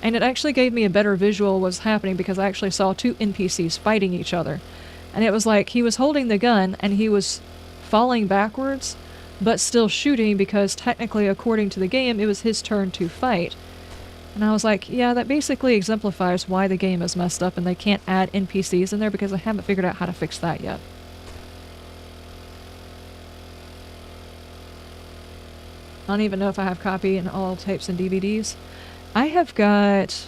and it actually gave me a better visual of what's happening because I actually saw two NPCs fighting each other. And it was like he was holding the gun and he was falling backwards, but still shooting because technically, according to the game, it was his turn to fight. And I was like, yeah, that basically exemplifies why the game is messed up and they can't add NPCs in there because I haven't figured out how to fix that yet. I don't even know if I have copy in all tapes and DVDs. I have got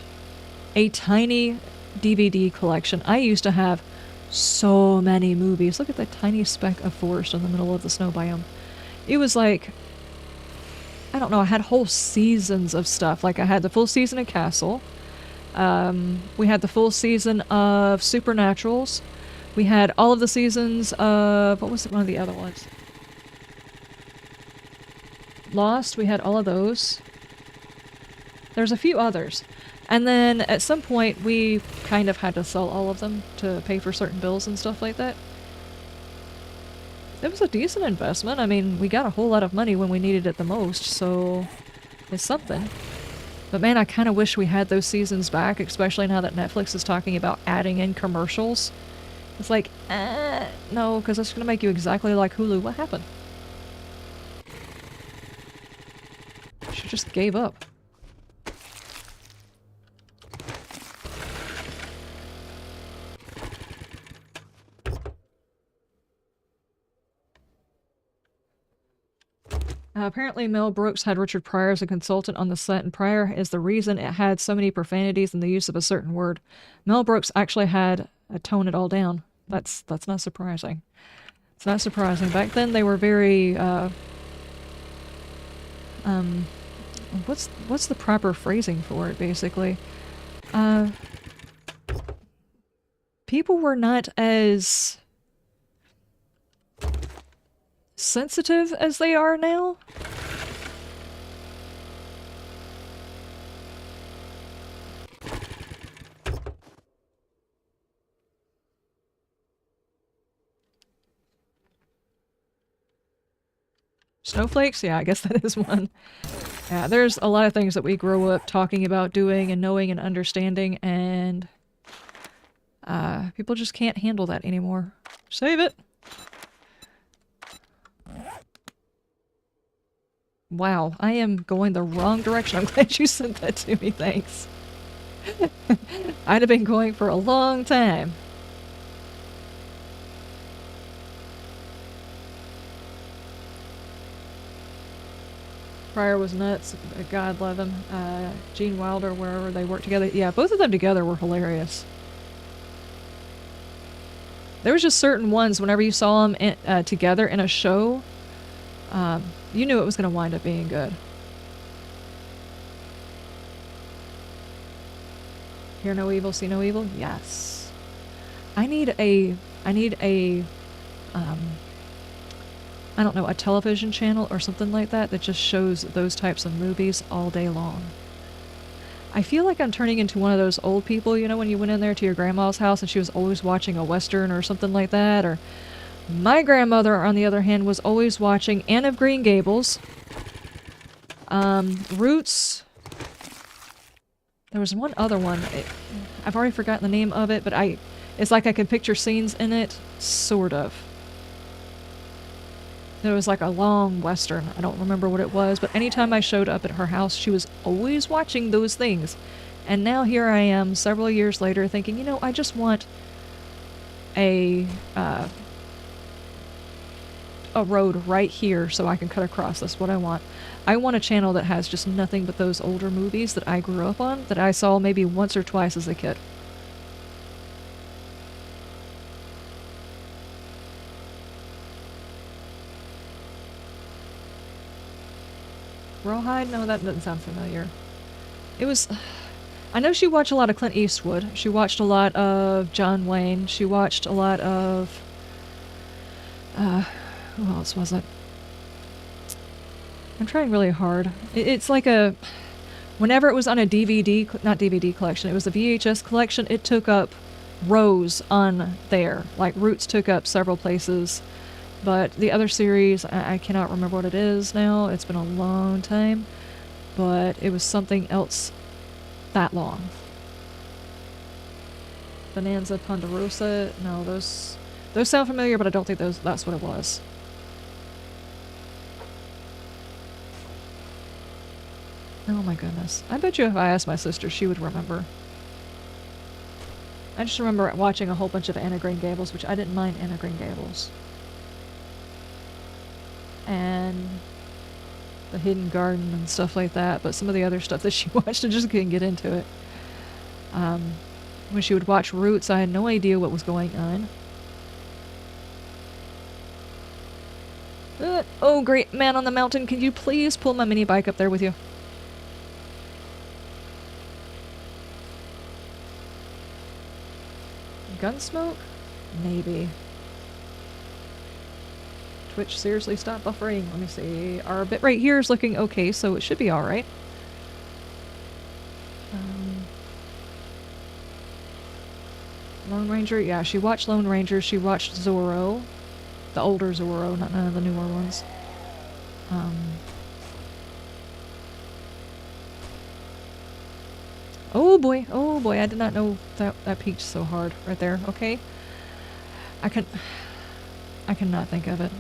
a tiny DVD collection. I used to have so many movies. Look at that tiny speck of forest in the middle of the snow biome. It was like, I don't know, I had whole seasons of stuff. Like I had the full season of Castle. We had the full season of Supernaturals. We had all of the seasons of, what was one of the other ones? Lost, we had all of those. There's a few others. And then at some point we kind of had to sell all of them to pay for certain bills and stuff like that. It was a decent investment. I mean, we got a whole lot of money when we needed it the most, so it's something. But man, I kind of wish we had those seasons back, especially now that Netflix is talking about adding in commercials. It's like, no, because it's going to make you exactly like Hulu. What happened? She just gave up. Apparently Mel Brooks had Richard Pryor as a consultant on the set, and Pryor is the reason it had so many profanities and the use of a certain word. Mel Brooks actually had to tone it all down. That's not surprising. It's not surprising. Back then they were very, what's the proper phrasing for it, basically? People were not as sensitive as they are now. Snowflakes? Yeah, I guess that is one. Yeah, there's a lot of things that we grow up talking about doing and knowing and understanding, and people just can't handle that anymore. Save it! Wow, I am going the wrong direction. I'm glad you sent that to me, thanks. I'd have been going for a long time. Pryor was nuts. God love him. Gene Wilder, wherever they worked together. Yeah, both of them together were hilarious. There was just certain ones, whenever you saw them together in a show, you knew it was going to wind up being good. Hear no evil, see no evil? Yes. I need a, I don't know, a television channel or something like that that just shows those types of movies all day long. I feel like I'm turning into one of those old people, you know, when you went in there to your grandma's house and she was always watching a Western or something like that, or my grandmother, on the other hand, was always watching Anne of Green Gables, Roots. There was one other one. I've already forgotten the name of it, but it's like I could picture scenes in it, sort of. It was like a long Western. I don't remember what it was, but anytime I showed up at her house, she was always watching those things. And now here I am, several years later, thinking, you know, I just want a road right here so I can cut across. That's what I want. I want a channel that has just nothing but those older movies that I grew up on, that I saw maybe once or twice as a kid. Rawhide? No, that doesn't sound familiar. It was... I know she watched a lot of Clint Eastwood. She watched a lot of John Wayne. She watched a lot of... who else was it? I'm trying really hard. It's like a... Whenever it was on a DVD... Not DVD collection. It was a VHS collection. It took up rows on there. Like, Roots took up several places. But the other series, I cannot remember what it is now. It's been a long time. But it was something else that long. Bonanza Ponderosa. No, those sound familiar, but I don't think that's what it was. Oh my goodness. I bet you if I asked my sister, she would remember. I just remember watching a whole bunch of Anne of Green Gables, which I didn't mind Anne of Green Gables. And the Hidden Garden and stuff like that, but some of the other stuff that she watched, I just couldn't get into it. When she would watch Roots, I had no idea what was going on. Oh, great man on the mountain, can you please pull my mini bike up there with you? Gunsmoke? Maybe. Twitch, seriously, stop buffering. Let me see. Our bitrate here is looking okay, so it should be alright. Lone Ranger? Yeah, she watched Lone Ranger. She watched Zorro. The older Zorro, not none of the newer ones. Oh boy, I did not know that peaked so hard right there, okay? I cannot think of it.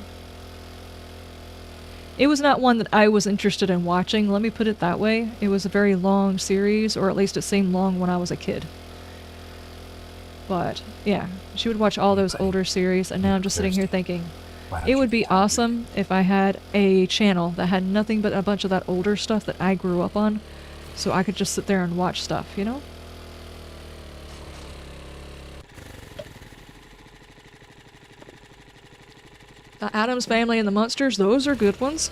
It was not one that I was interested in watching, let me put it that way. It was a very long series, or at least it seemed long when I was a kid. But, yeah, she would watch all those older series, and now I'm just sitting here thinking, it would be awesome if I had a channel that had nothing but a bunch of that older stuff that I grew up on, so I could just sit there and watch stuff, you know? The Addams Family and the Munsters, those are good ones.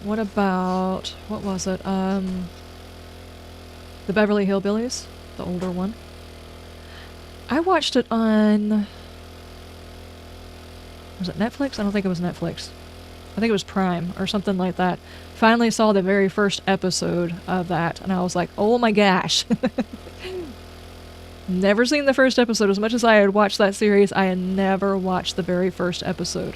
What about, what was it? The Beverly Hillbillies, the older one. I watched it on, was it Netflix? I don't think it was Netflix. I think it was Prime or something like that. Finally saw the very first episode of that, and I was like, oh my gosh. Never seen the first episode. As much as I had watched that series, I had never watched the very first episode.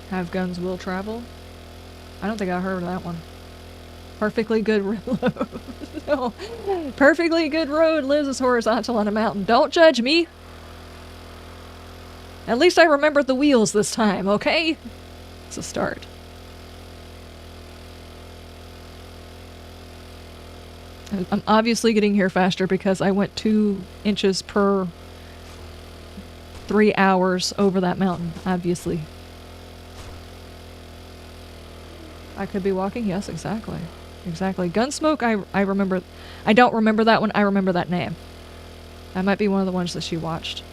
Have Guns Will Travel? I don't think I heard of that one. Perfectly Good Road. No. Perfectly Good Road lives horizontal on a mountain. Don't judge me. At least I remembered the wheels this time, okay? It's a start. I'm obviously getting here faster because I went 2 inches per 3 hours over that mountain, obviously. I could be walking? Yes, exactly. Exactly. Gunsmoke, I remember. I don't remember that one. I remember that name. That might be one of the ones that she watched.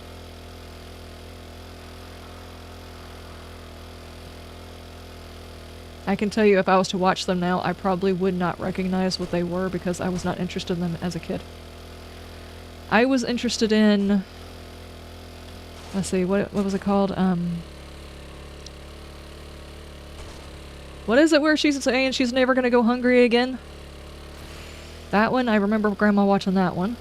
I can tell you if I was to watch them now, I probably would not recognize what they were because I was not interested in them as a kid. I was interested in... Let's see, what was it called? What is it where she's saying she's never gonna go hungry again? That one, I remember Grandma watching that one.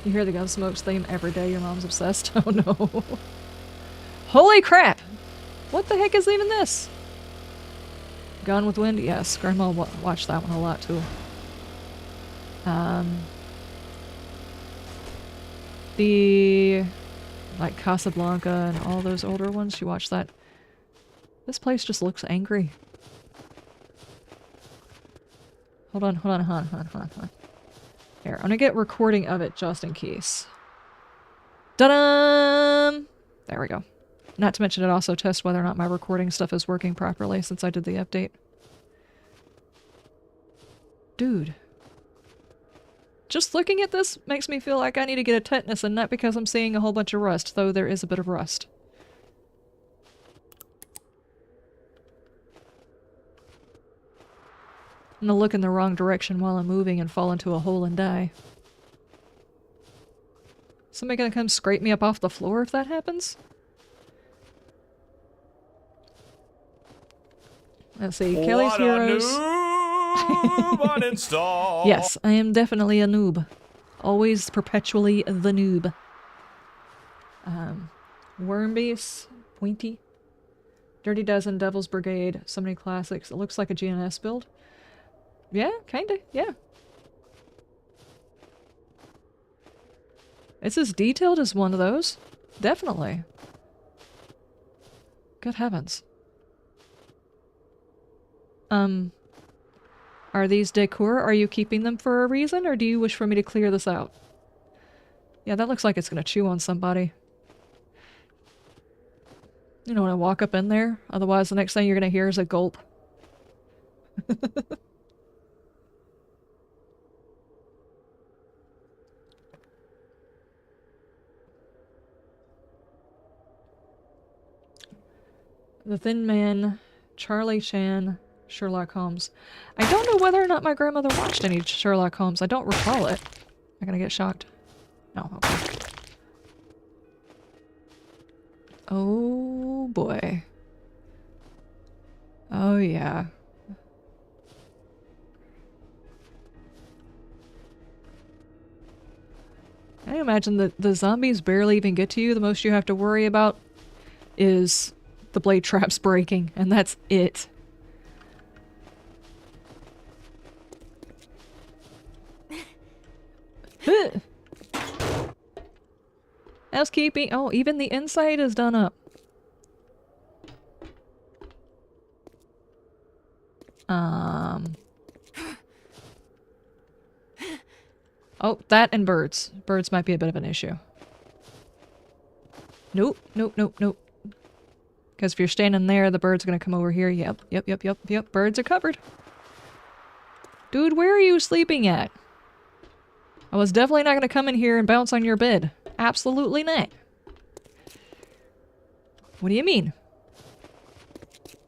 You hear the Gunsmoke's theme every day, your mom's obsessed. Oh no. Holy crap! What the heck is even this? Gone with Wind? Yes, Grandma watched that one a lot too. The... like Casablanca and all those older ones, she watched that. This place just looks angry. Hold on. Here, I'm gonna get recording of it just in case. Ta-da! There we go. Not to mention it also tests whether or not my recording stuff is working properly since I did the update. Dude. Just looking at this makes me feel like I need to get a tetanus, and not because I'm seeing a whole bunch of rust, though there is a bit of rust. I'm gonna look in the wrong direction while I'm moving and fall into a hole and die. Somebody gonna come scrape me up off the floor if that happens? Let's see, Kelly's Heroes. Yes, I am definitely a noob. Always perpetually the noob. Wormbeast, Pointy, Dirty Dozen, Devil's Brigade, so many classics. It looks like a GNS build. Yeah, kinda, yeah. It's as detailed as one of those. Definitely. Good heavens. Are these decor? Are you keeping them for a reason, or do you wish for me to clear this out? Yeah, that looks like it's gonna chew on somebody. You don't want to walk up in there, otherwise the next thing you're gonna hear is a gulp. The Thin Man, Charlie Chan, Sherlock Holmes. I don't know whether or not my grandmother watched any Sherlock Holmes. I don't recall it. Am I gonna get shocked? No, okay. Oh boy. Oh yeah. I imagine that the zombies barely even get to you. The most you have to worry about is the blade traps breaking, and that's it. Housekeeping. Oh, even the inside is done up. Oh, that and birds. Birds might be a bit of an issue. Nope. Because if you're standing there, the bird's gonna come over here. Yep. Birds are covered. Dude, where are you sleeping at? I was definitely not gonna come in here and bounce on your bed. Absolutely not. What do you mean?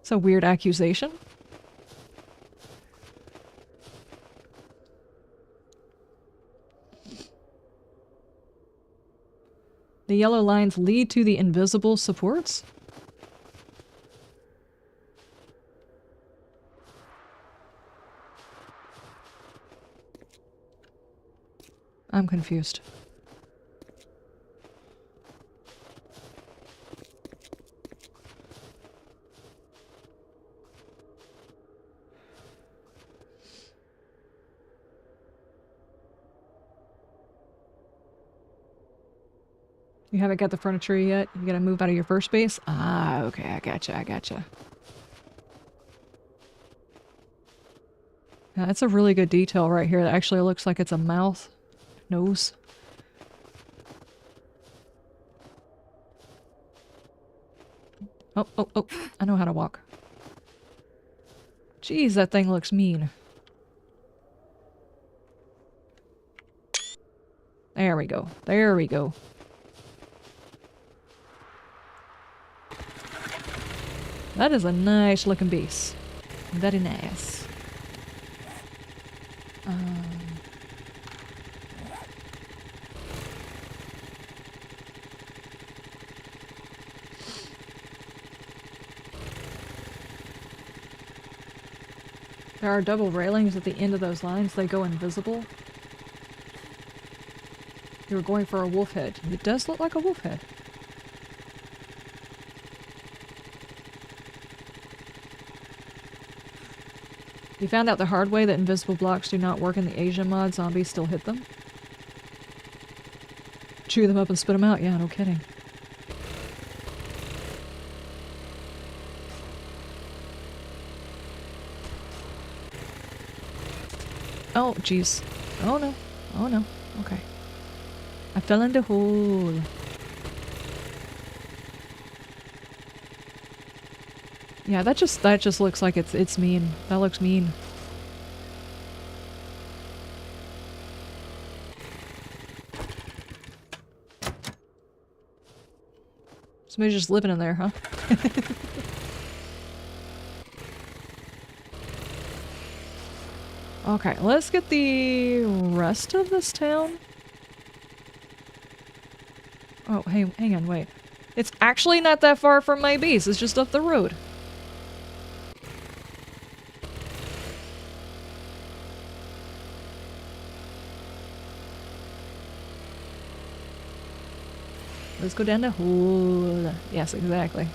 It's a weird accusation. The yellow lines lead to the invisible supports? I'm confused. You haven't got the furniture yet? You gotta move out of your first base? Ah, okay, I gotcha. Yeah, that's a really good detail right here. That actually looks like it's a mouth. Nose. Oh, oh, oh. I know how to walk. Jeez, that thing looks mean. There we go. There we go. That is a nice looking beast. Very nice. There are double railings at the end of those lines. They go invisible. You were going for a wolf head. It does look like a wolf head. You found out the hard way that invisible blocks do not work in the Asia mod. Zombies still hit them. Chew them up and spit them out. Yeah, no kidding. Oh, jeez. Oh no. Oh no. Okay. I fell in the hole. Yeah, that just looks like it's mean. That looks mean. Somebody's just living in there, huh? Okay, let's get the rest of this town. Oh, hey, hang on, wait. It's actually not that far from my base. It's just up the road. Let's go down the hole. Yes, exactly.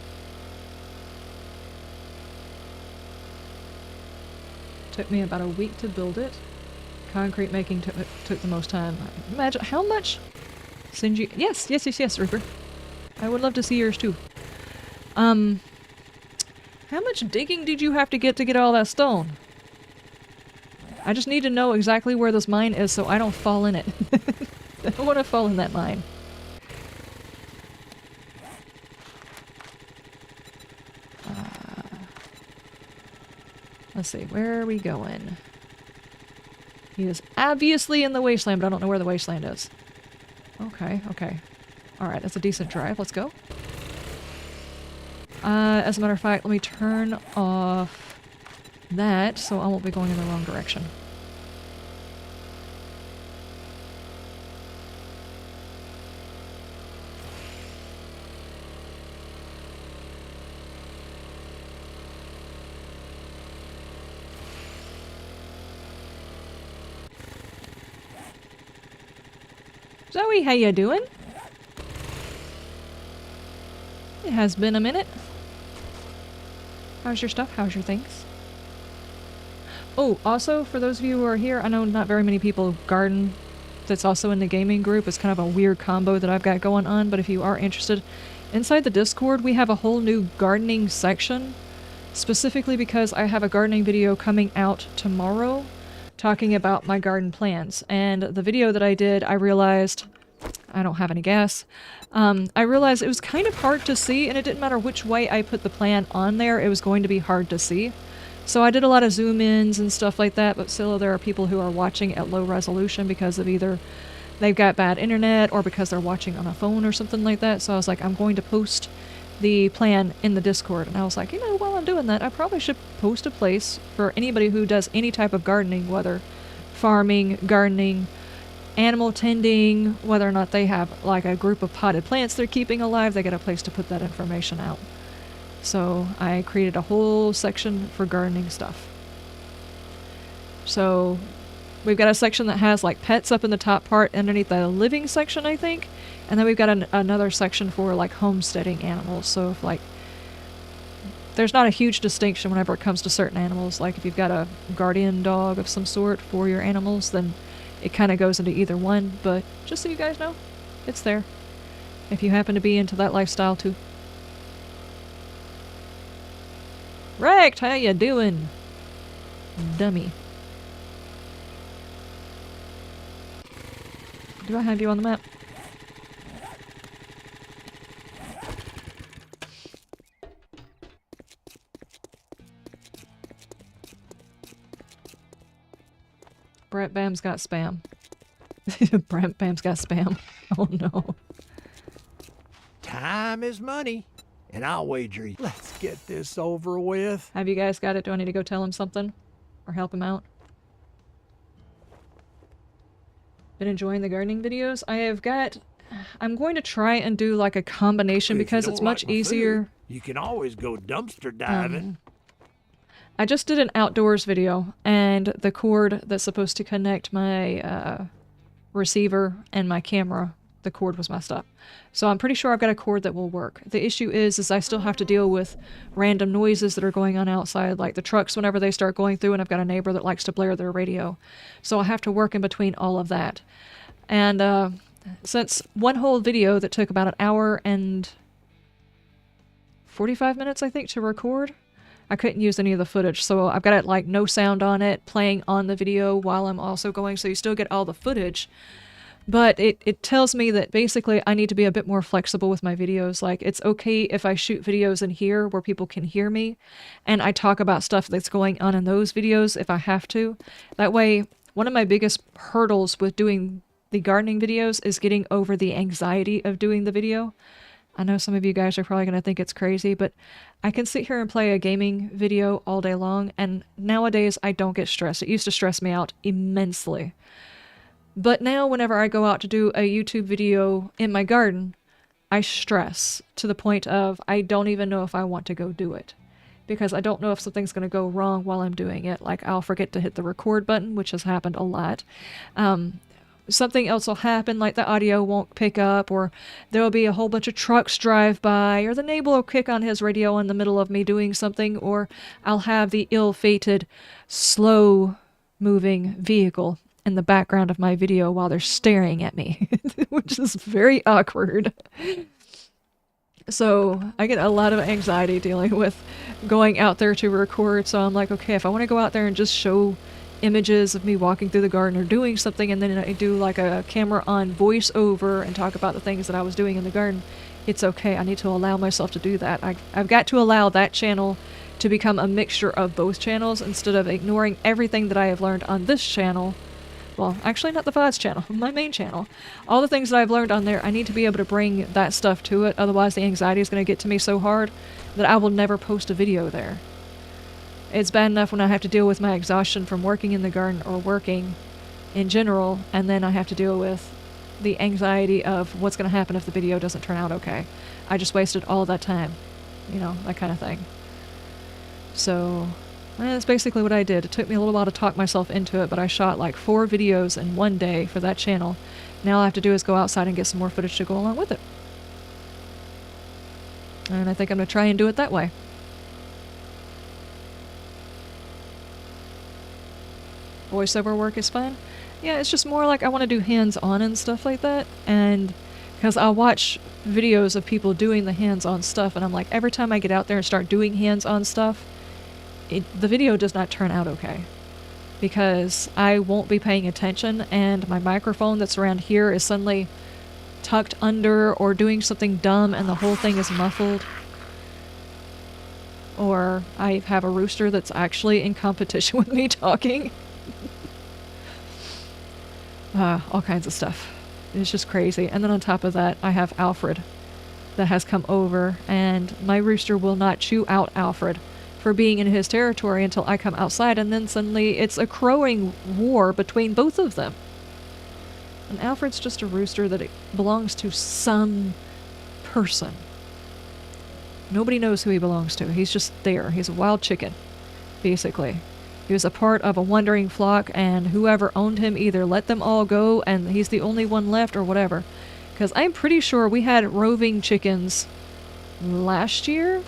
Took me about a week to build it. Concrete making took the most time. Imagine how much Sinji. Yes, yes, yes, yes, Reaper. I would love to see yours too. How much digging did you have to get all that stone? I just need to know exactly where this mine is so I don't fall in it. I don't want to fall in that mine. Let's see, where are we going? He is obviously in the wasteland, but I don't know where the wasteland is. Okay, okay. Alright, that's a decent drive. Let's go. As a matter of fact, let me turn off that so I won't be going in the wrong direction. Zoe, how you doing? It has been a minute. How's your stuff? How's your things? Oh, also, for those of you who are here, I know not very many people garden that's also in the gaming group. It's kind of a weird combo that I've got going on, but if you are interested, inside the Discord we have a whole new gardening section, specifically because I have a gardening video coming out tomorrow talking about my garden plans. And the video that I did, I realized I don't have any gas. I realized it was kind of hard to see, and it didn't matter which way I put the plan on there, it was going to be hard to see. So I did a lot of zoom-ins and stuff like that, but still there are people who are watching at low resolution because of either they've got bad internet or because they're watching on a phone or something like that. So I was like, I'm going to post the plan in the Discord. And I was like, you know, while I'm doing that, I probably should post a place for anybody who does any type of gardening, whether farming, gardening, animal tending, whether or not they have like a group of potted plants they're keeping alive, they get a place to put that information out. So I created a whole section for gardening stuff. So we've got a section that has like pets up in the top part underneath the living section, I think. And then we've got another section for like homesteading animals. So if like, there's not a huge distinction whenever it comes to certain animals. Like if you've got a guardian dog of some sort for your animals, then it kind of goes into either one. But just so you guys know, it's there. If you happen to be into that lifestyle too. Wrecked, how you doing? Dummy. Do I have you on the map? Brett Bam's got spam. Brett Bam's got spam. Oh no. Time is money, and I'll wager you. Let's get this over with. Have you guys got it? Do I need to go tell him something? Or help him out? Been enjoying the gardening videos? I'm going to try and do like a combination If you because don't it's much like my easier. food, you can always go dumpster diving. I just did an outdoors video, and the cord that's supposed to connect my receiver and my camera, the cord was messed up. So I'm pretty sure I've got a cord that will work. The issue is I still have to deal with random noises that are going on outside, like the trucks whenever they start going through, and I've got a neighbor that likes to blare their radio. So I have to work in between all of that. And since one whole video that took about an hour and 45 minutes, I think, to record, I couldn't use any of the footage, so I've got it like no sound on it, playing on the video while I'm also going, so you still get all the footage. But it tells me that basically I need to be a bit more flexible with my videos. Like, it's okay if I shoot videos in here where people can hear me, and I talk about stuff that's going on in those videos if I have to. That way, one of my biggest hurdles with doing the gardening videos is getting over the anxiety of doing the video. I know some of you guys are probably going to think it's crazy, but I can sit here and play a gaming video all day long, and nowadays I don't get stressed. It used to stress me out immensely. But now whenever I go out to do a YouTube video in my garden, I stress to the point of I don't even know if I want to go do it. Because I don't know if something's going to go wrong while I'm doing it. Like, I'll forget to hit the record button, which has happened a lot. Something else will happen, like the audio won't pick up, or there'll be a whole bunch of trucks drive by, or the neighbor will kick on his radio in the middle of me doing something, or I'll have the ill-fated, slow-moving vehicle in the background of my video while they're staring at me, which is very awkward. So I get a lot of anxiety dealing with going out there to record, so I'm like, okay, if I want to go out there and just show images of me walking through the garden or doing something, and then I do like a camera on voiceover and talk about the things that I was doing in the garden, it's okay. I need to allow myself to do that. I've got to allow that channel to become a mixture of both channels instead of ignoring everything that I have learned on this channel. Well, actually not the VODs channel, my main channel. All the things that I've learned on there, I need to be able to bring that stuff to it, otherwise the anxiety is going to get to me so hard that I will never post a video there. It's bad enough when I have to deal with my exhaustion from working in the garden or working in general, and then I have to deal with the anxiety of what's going to happen if the video doesn't turn out okay. I just wasted all that time. You know, that kind of thing. So, that's basically what I did. It took me a little while to talk myself into it, but I shot like 4 videos in one day for that channel. Now all I have to do is go outside and get some more footage to go along with it. And I think I'm going to try and do it that way. Voiceover work is fun. Yeah, it's just more like I want to do hands-on and stuff like that, and because I'll watch videos of people doing the hands-on stuff, and I'm like, every time I get out there and start doing hands-on stuff, the video does not turn out okay. Because I won't be paying attention, and my microphone that's around here is suddenly tucked under or doing something dumb, and the whole thing is muffled. Or I have a rooster that's actually in competition with me talking. All kinds of stuff. It's just crazy. And then on top of that, I have Alfred that has come over, and my rooster will not chew out Alfred for being in his territory until I come outside, and then suddenly it's a crowing war between both of them. And Alfred's just a rooster that belongs to some person. Nobody knows who he belongs to. He's just there. He's a wild chicken, basically. He was a part of a wandering flock, and whoever owned him either let them all go and he's the only one left or whatever. Because I'm pretty sure we had roving chickens last year.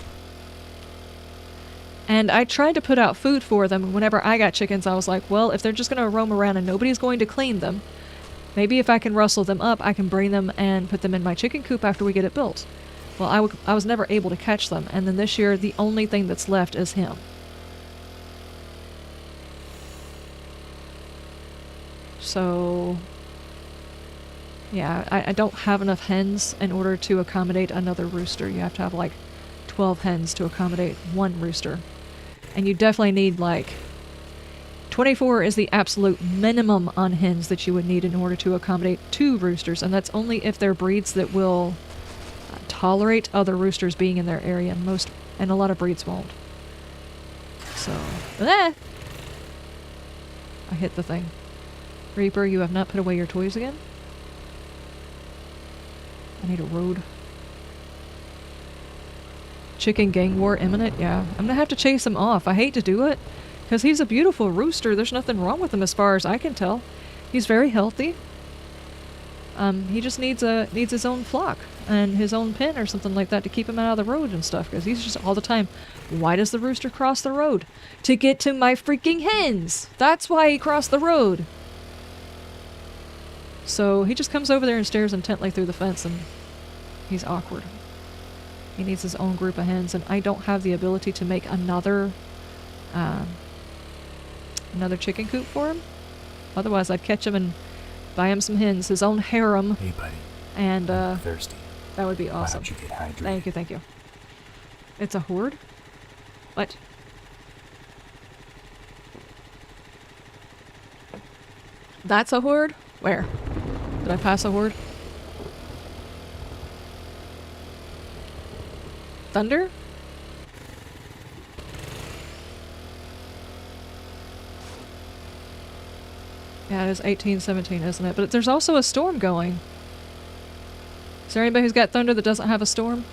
And I tried to put out food for them, and whenever I got chickens, I was like, well, if they're just going to roam around and nobody's going to clean them, maybe if I can rustle them up, I can bring them and put them in my chicken coop after we get it built. Well, I was never able to catch them, and then this year, the only thing that's left is him. So, Yeah, I don't have enough hens in order to accommodate another rooster. You have to have like 12 hens to accommodate one rooster. And you definitely need like 24 is the absolute minimum on hens that you would need in order to accommodate 2 roosters, and that's only if they're breeds that will tolerate other roosters being in their area. And a lot of breeds won't. So, I hit the thing. Reaper, you have not put away your toys again? I need a road. Chicken gang war imminent? Yeah. I'm gonna have to chase him off. I hate to do it, because he's a beautiful rooster. There's nothing wrong with him as far as I can tell. He's very healthy. He just needs his own flock and his own pen or something like that to keep him out of the road and stuff, because he's just all the time, why does the rooster cross the road? To get to my freaking hens! That's why he crossed the road! So he just comes over there and stares intently through the fence, and he's awkward. He needs his own group of hens, and I don't have the ability to make another chicken coop for him. Otherwise I'd catch him and buy him some hens, his own harem. Hey, buddy. And Thirsty. that would be Why awesome. don't you get hydrated? Thank you, thank you. It's a horde? What? That's a horde? Where? Did I pass a horde? Thunder? Yeah, it is 1817, isn't it? But there's also a storm going. Is there anybody who's got thunder that doesn't have a storm?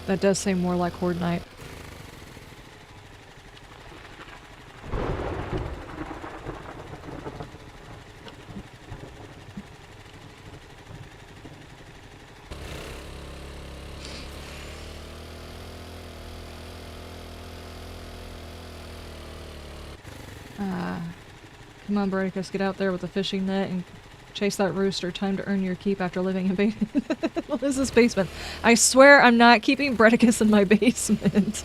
That does seem more like Horde Night. Come on, Bradicus, get out there with a fishing net and chase that rooster. Time to earn your keep after living in What is this basement? I swear I'm not keeping Bradicus in my basement.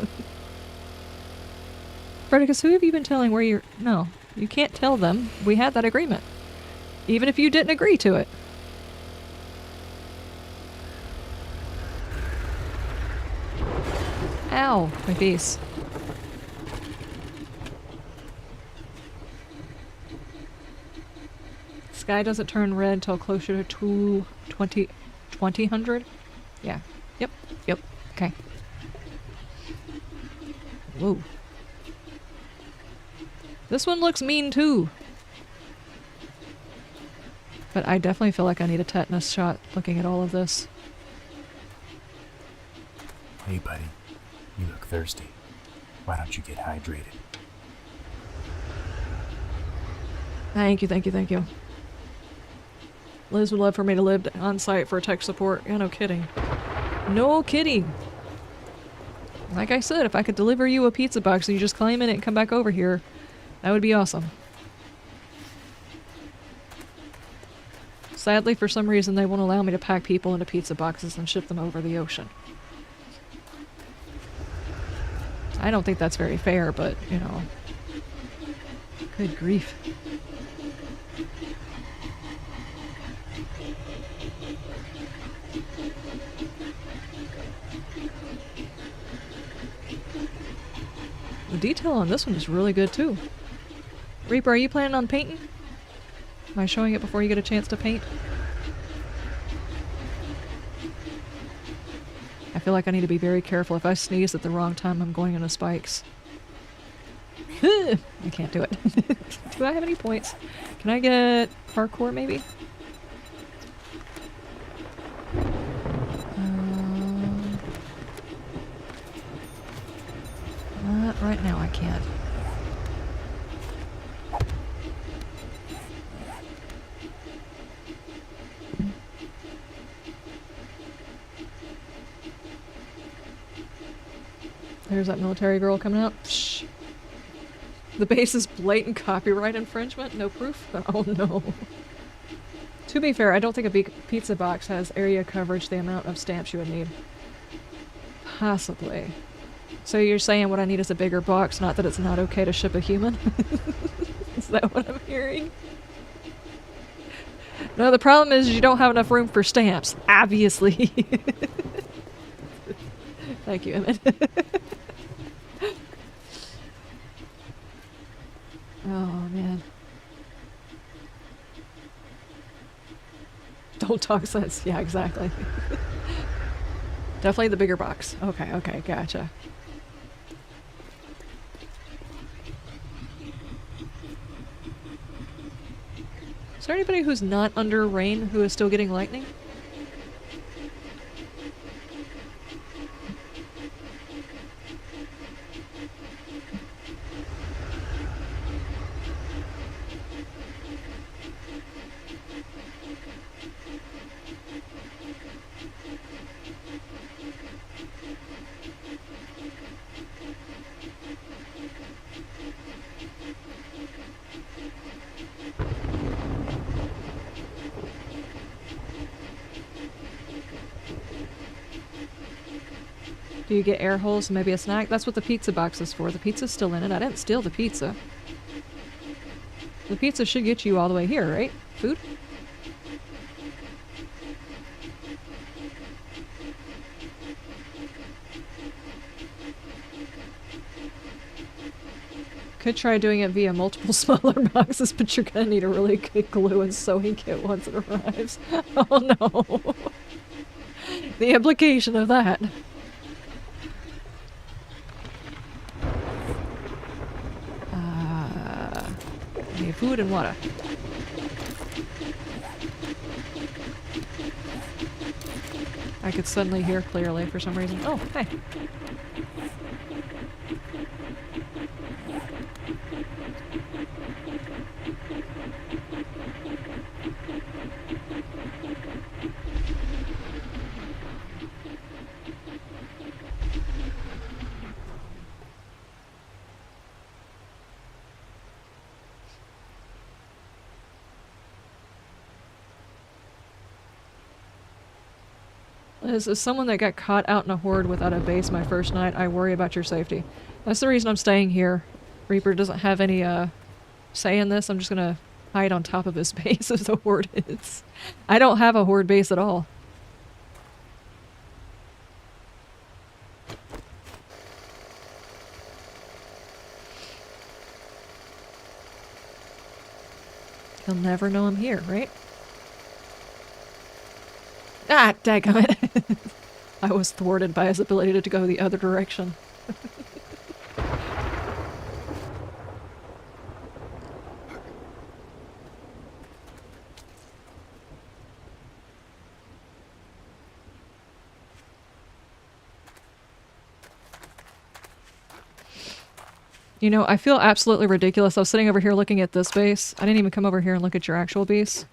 Bradicus, who have you been telling where you're... No, you can't tell them. We had that agreement. Even if you didn't agree to it. Ow, my face. Sky doesn't turn red until closer to 2000? Yeah. Yep. Okay. Whoa. This one looks mean too. But I definitely feel like I need a tetanus shot looking at all of this. Hey, buddy. You look thirsty. Why don't you get hydrated? Thank you. Liz would love for me to live on site for tech support. Yeah, no kidding. No kidding. Like I said, if I could deliver you a pizza box and you just claim it and come back over here, that would be awesome. Sadly, for some reason, they won't allow me to pack people into pizza boxes and ship them over the ocean. I don't think that's very fair, but, you know. Good grief. The detail on this one is really good too. Reaper, are you planning on painting? Am I showing it before you get a chance to paint? I feel like I need to be very careful. If I sneeze at the wrong time, I'm going into spikes. I can't do it. Do I have any points? Can I get parkour maybe? Not right now, I can't. There's that military girl coming out. Shh. The base is blatant copyright infringement? No proof? Oh no. To be fair, I don't think a big pizza box has area coverage the amount of stamps you would need. Possibly. So you're saying what I need is a bigger box, not that it's not okay to ship a human? Is that what I'm hearing? No, the problem is you don't have enough room for stamps, obviously. Thank you, Emmett. Oh, man. Don't talk sense. Yeah, exactly. Definitely the bigger box. Okay, okay, gotcha. Is there anybody who's not under rain who is still getting lightning? Do you get air holes and maybe a snack? That's what the pizza box is for. The pizza's still in it. I didn't steal the pizza. The pizza should get you all the way here, right? Food? Could try doing it via multiple smaller boxes, but you're gonna need a really good glue and sewing kit once it arrives. Oh no. The implication of that. Need food and water. I could suddenly hear clearly for some reason. Oh, hey. As someone that got caught out in a horde without a base my first night, I worry about your safety. That's the reason I'm staying here. Reaper doesn't have any, say in this. I'm just gonna hide on top of his base if the horde hits. I don't have a horde base at all. He'll never know I'm here, right? Ah, dadgummit. I was thwarted by his ability to go the other direction. You know, I feel absolutely ridiculous. I was sitting over here looking at this base. I didn't even come over here and look at your actual base.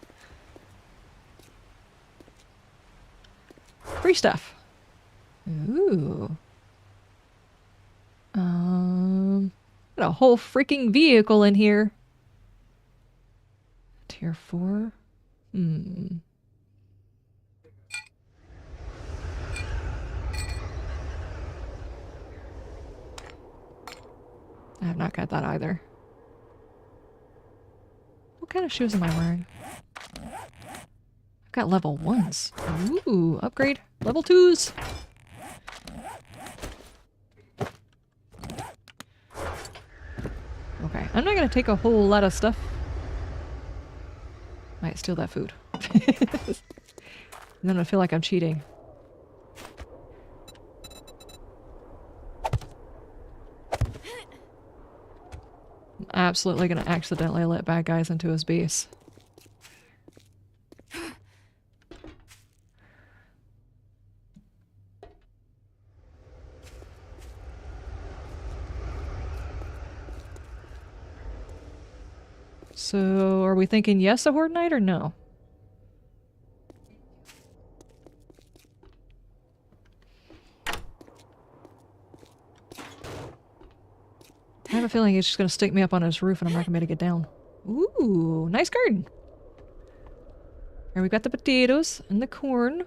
Free stuff. Ooh. Got a whole freaking vehicle in here. Tier 4? I have not got that either. What kind of shoes am I wearing? I've got level 1s. Ooh, upgrade. Level 2s. Okay, I'm not gonna take a whole lot of stuff. Might steal that food. And then I feel like I'm cheating. I'm absolutely gonna accidentally let bad guys into his base. So, are we thinking yes, a horde night, or no? I have a feeling he's just gonna stick me up on his roof and I'm not gonna be able to get down. Ooh, nice garden! Here we got the potatoes, and the corn,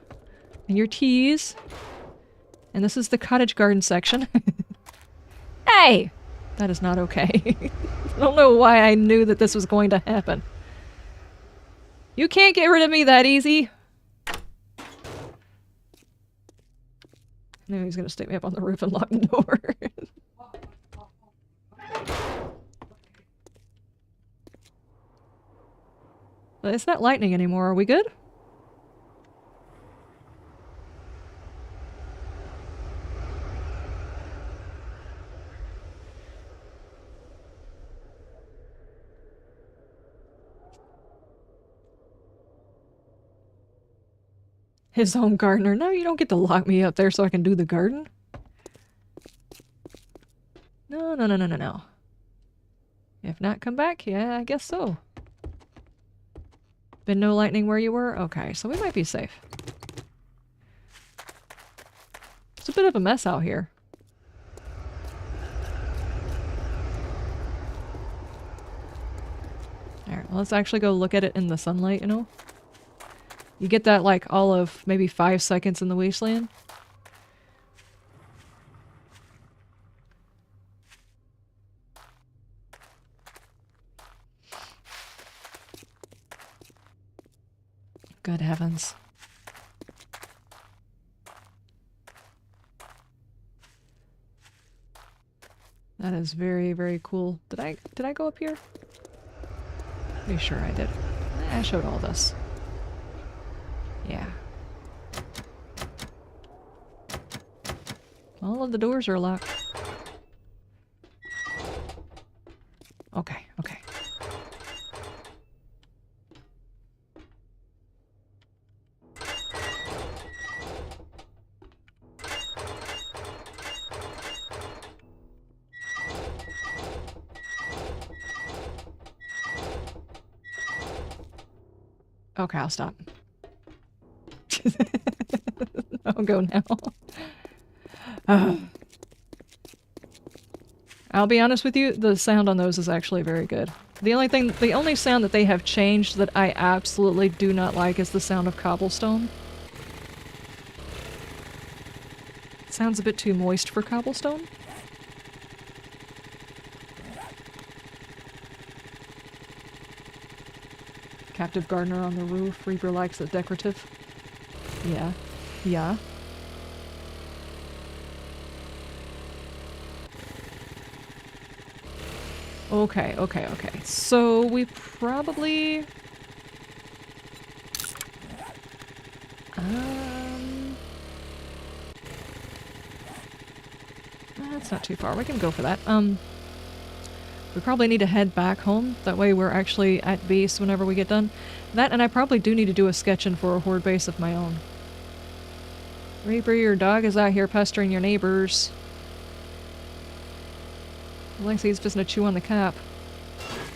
and your teas. And this is the cottage garden section. Hey! That is not okay. I don't know why I knew that this was going to happen. You can't get rid of me that easy! I knew he was gonna stick me up on the roof and lock the door. But it's not lightning anymore, are we good? His own gardener. No, you don't get to lock me up there so I can do the garden. No, no, no, no, no, no. If not, come back? Yeah, I guess so. Been no lightning where you were? Okay, so we might be safe. It's a bit of a mess out here. Alright, well, let's actually go look at it in the sunlight, you know? You get that, like, all of maybe 5 seconds in the wasteland. Good heavens. That is very, very cool. Did I go up here? Pretty sure I did. I showed all this. Yeah. All of the doors are locked. Okay, okay. Okay, I'll stop. I'll go now. I'll be honest with you, the sound on those is actually very good. The only sound that they have changed that I absolutely do not like is the sound of cobblestone. It sounds a bit too moist for cobblestone. Captive gardener on the roof. Reaper likes it decorative. Yeah. Yeah. Okay, okay, okay. So we probably... That's not too far. We can go for that. We probably need to head back home. That way we're actually at base whenever we get done. That, and I probably do need to do a sketch-in for a horde base of my own. Reaper, your dog is out here pestering your neighbors. Looks like he's just gonna chew on the cap.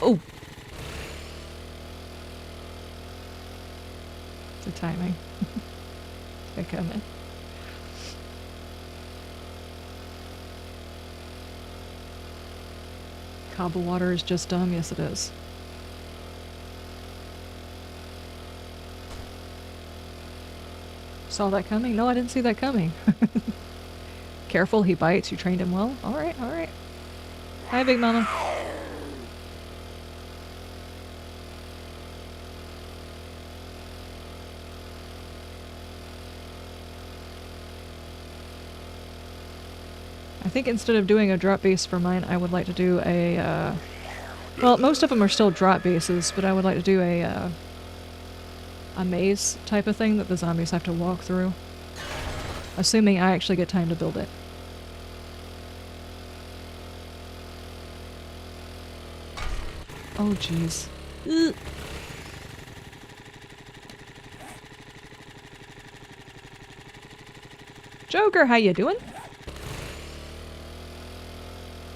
Oh! The timing. They're coming. Cobble water is just dumb. Yes, it is. Saw that coming? No, I didn't see that coming. Careful, he bites. You trained him well. Alright, alright. Hi, Big Mama. I think instead of doing a drop base for mine, I would like to do a, well, most of them are still drop bases, but I would like to do a maze type of thing that the zombies have to walk through. Assuming I actually get time to build it. Oh, jeez. Joker, how you doing?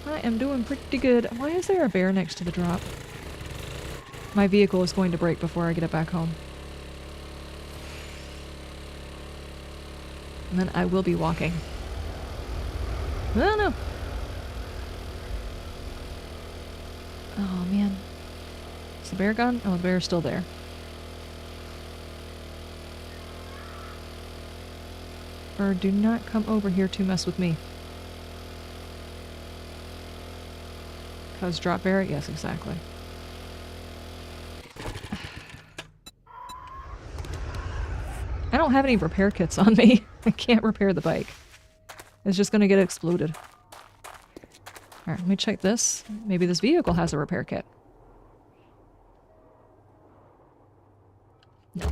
I am doing pretty good. Why is there a bear next to the drop? My vehicle is going to break before I get it back home. And then I will be walking. Oh no! Oh man. Is the bear gone? Oh, the bear's still there. Or do not come over here to mess with me. Cause drop bear? Yes, exactly. I don't have any repair kits on me. I can't repair the bike. It's just gonna get exploded. Alright, let me check this. Maybe this vehicle has a repair kit. No.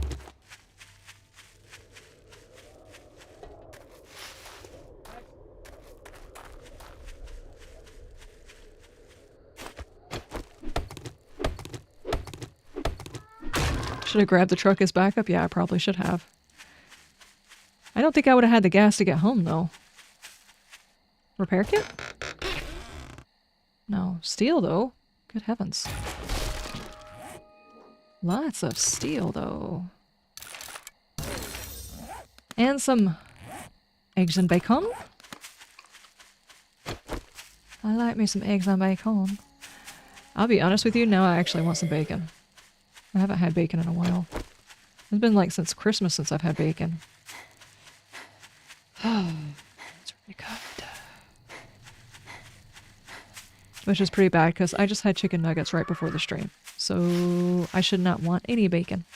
Should have grabbed the truck as backup? Yeah, I probably should have. I don't think I would have had the gas to get home, though. Repair kit? No. Steel, though. Good heavens. Lots of steel, though. And some eggs and bacon. I like me some eggs and bacon. I'll be honest with you, now I actually want some bacon. I haven't had bacon in a while. It's been like since Christmas since I've had bacon. It's really good. Which is pretty bad because I just had chicken nuggets right before the stream. So I should not want any bacon.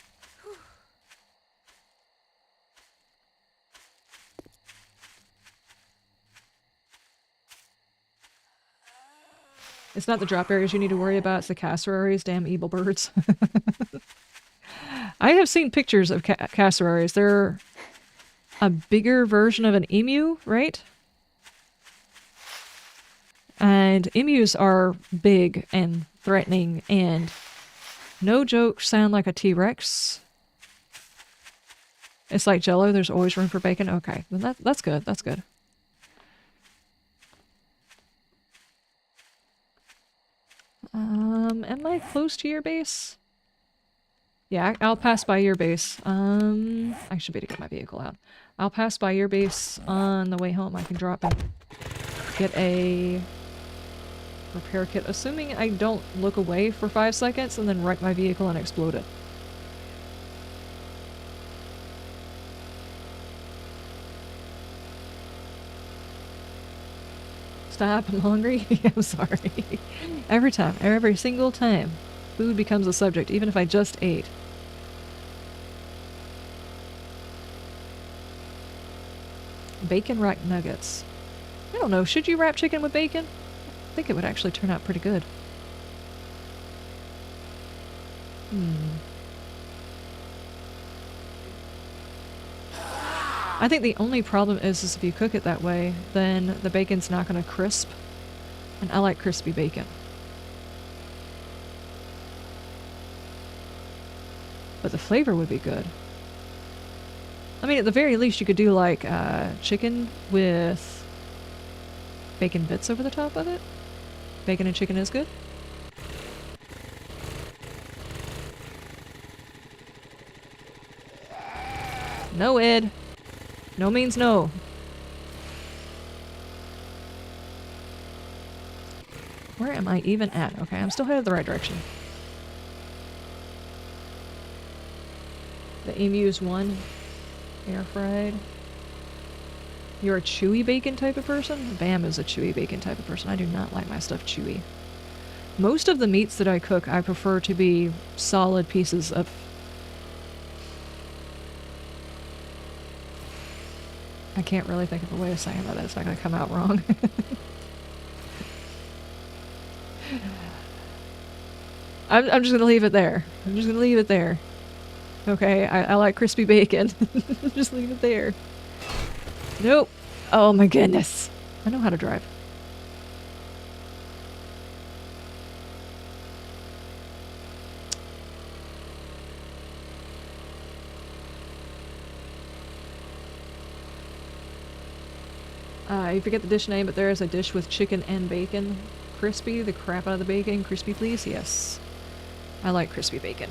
It's not the drop areas you need to worry about, it's the cassowaries, damn evil birds. I have seen pictures of cassowaries. They're a bigger version of an emu, right? And emus are big and threatening and no joke sound like a T-Rex. It's like Jell-O, there's always room for bacon. Okay, then that's good, that's good. Am I close to your base? Yeah, I'll pass by your base. I should be able to get my vehicle out. I'll pass by your base on the way home. I can drop and get a repair kit, assuming I don't look away for 5 seconds and then wreck my vehicle and explode it. Stop, I'm hungry. I'm sorry. Every time, every single time, food becomes a subject, even if I just ate. Bacon rack nuggets. I don't know, should you wrap chicken with bacon? I think it would actually turn out pretty good. I think the only problem is if you cook it that way, then the bacon's not going to crisp. And I like crispy bacon. But the flavor would be good. I mean, at the very least, you could do like chicken with bacon bits over the top of it. Bacon and chicken is good. No, Ed. No means no. Where am I even at? Okay, I'm still headed the right direction. The emu's one. Air fried. You're a chewy bacon type of person? Bam is a chewy bacon type of person. I do not like my stuff chewy. Most of the meats that I cook, I prefer to be solid pieces of... I can't really think of a way of saying that. It's not going to come out wrong. I'm just going to leave it there. I'm just going to leave it there. Okay, I like crispy bacon. Just leave it there. Nope. Oh my goodness. I know how to drive. You forget the dish name, but there is a dish with chicken and bacon. Crispy, the crap out of the bacon. Crispy, please? Yes. I like crispy bacon.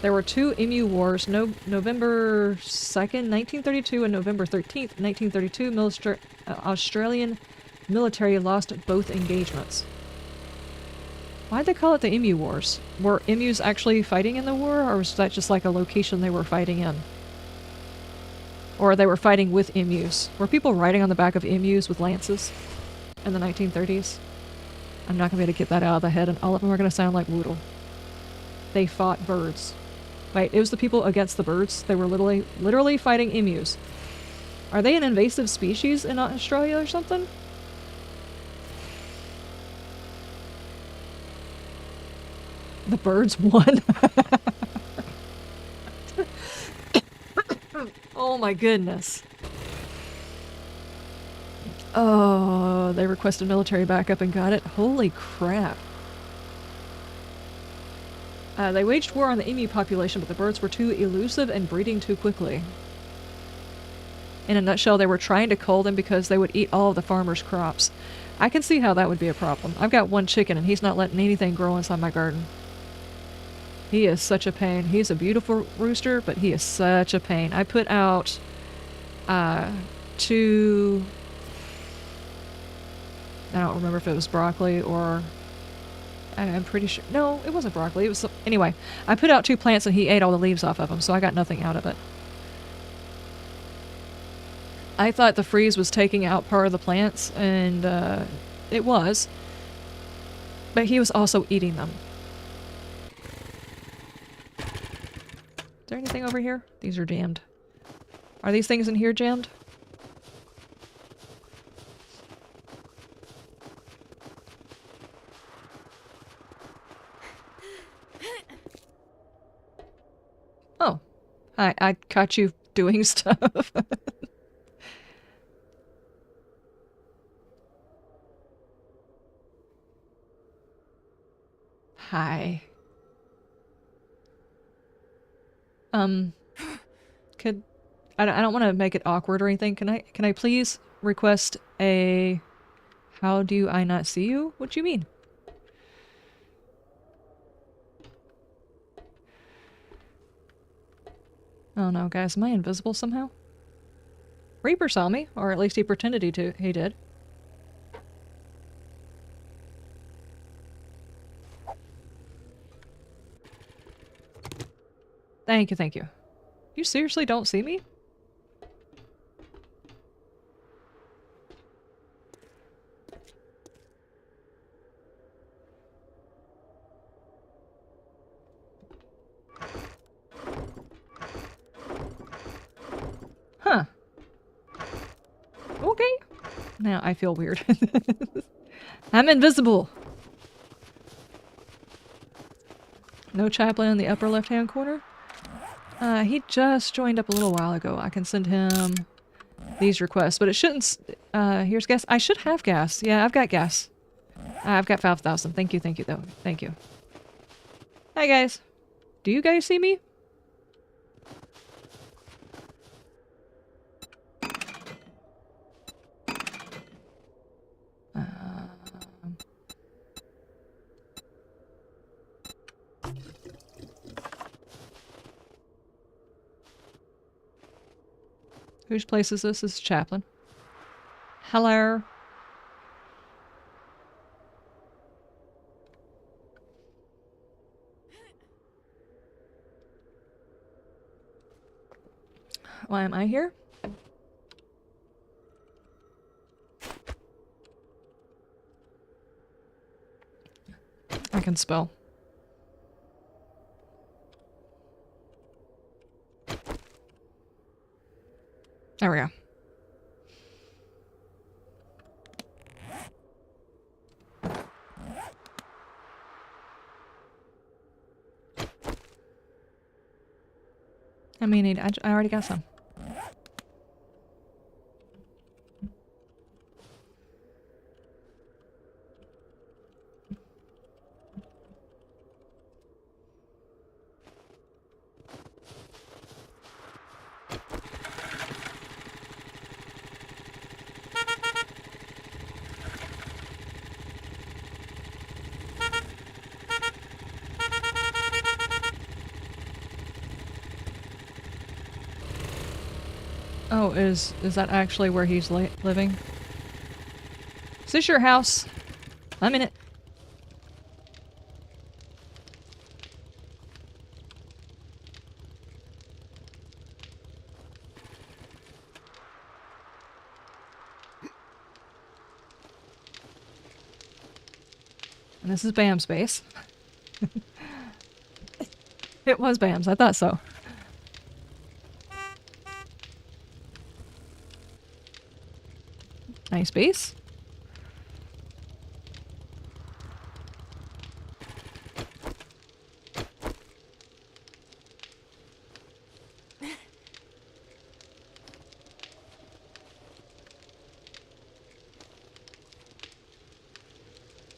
There were 2 emu wars, November 2nd, 1932 and November 13th, 1932. Australian military lost both engagements. Why'd they call it the emu wars? Were emus actually fighting in the war, or was that just like a location they were fighting in? Or they were fighting with emus. Were people riding on the back of emus with lances in the 1930s? I'm not going to be able to get that out of the head, and all of them are going to sound like Woodle. They fought birds. Wait, it was the people against the birds. They were literally fighting emus. Are they an invasive species in Australia or something? The birds won. Oh my goodness. Oh, they requested military backup and got it? Holy crap. They waged war on the emu population, but the birds were too elusive and breeding too quickly. In a nutshell, they were trying to cull them because they would eat all of the farmers' crops. I can see how that would be a problem. I've got one chicken and he's not letting anything grow inside my garden. He is such a pain. He's a beautiful rooster, but he is such a pain. I put out 2... I don't remember if it was broccoli or... I'm pretty sure... No, it wasn't broccoli. It was... Anyway, I put out 2 plants and he ate all the leaves off of them, so I got nothing out of it. I thought the freeze was taking out part of the plants, and it was. But he was also eating them. Is there anything over here? These are jammed. Are these things in here jammed? Oh. I caught you doing stuff. Hi. Could... I don't want to make it awkward or anything. Can I please request a... How do I not see you? What do you mean? Oh no, guys, am I invisible somehow? Reaper saw me, or at least he pretended he did. Thank you, thank you. You seriously don't see me? Huh. Okay. Now I feel weird. I'm invisible. No chaplain in the upper left-hand corner? He just joined up a little while ago. I can send him these requests, but it shouldn't... here's gas. I should have gas. Yeah, I've got gas. I've got 5,000. Thank you, though. Thank you. Hi, guys. Do you guys see me? Whose place is this? This is Chaplain. Hello. Why am I here? I can spell. There we go. I mean, I already got some. Oh, is that actually where he's living? Is this your house? I'm in it. And this is Bam's base. It was Bam's, I thought so. Nice base.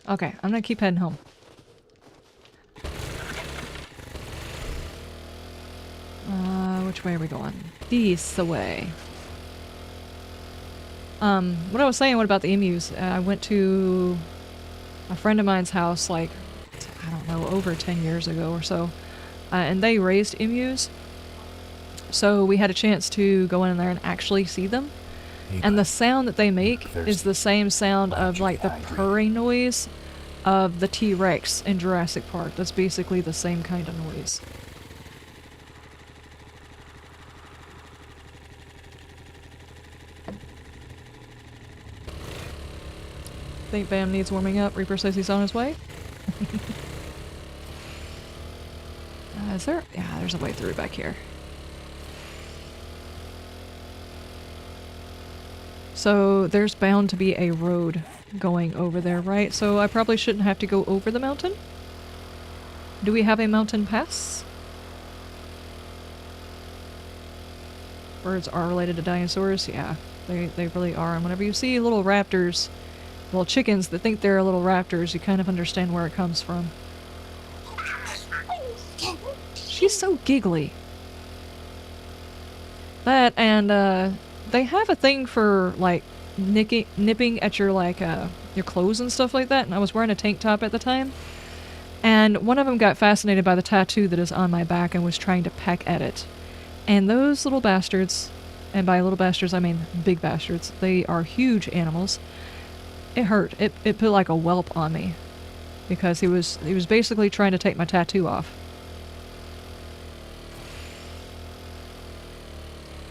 Okay, I'm gonna keep heading home. Which way are we going? This way. What I was saying, what about the emus? I went to a friend of mine's house, like, I don't know, over 10 years ago or so. And they raised emus. So we had a chance to go in there and actually see them. And the sound that they make is the same sound of, like, the purring noise of the T-Rex in Jurassic Park. That's basically the same kind of noise. Think Bam needs warming up. Reaper says he's on his way. Is there? Yeah, there's a way through back here. So there's bound to be a road going over there, right? So I probably shouldn't have to go over the mountain? Do we have a mountain pass? Birds are related to dinosaurs? Yeah, they really are. And whenever you see little raptors, little chickens that think they're little raptors, you kind of understand where it comes from. She's so giggly. That and they have a thing for like nipping at your like your clothes and stuff like that. And I was wearing a tank top at the time, and one of them got fascinated by the tattoo that is on my back and was trying to peck at it. And those little bastards, and by little bastards I mean big bastards, they are huge animals. It hurt. It put like a whelp on me because he was basically trying to take my tattoo off.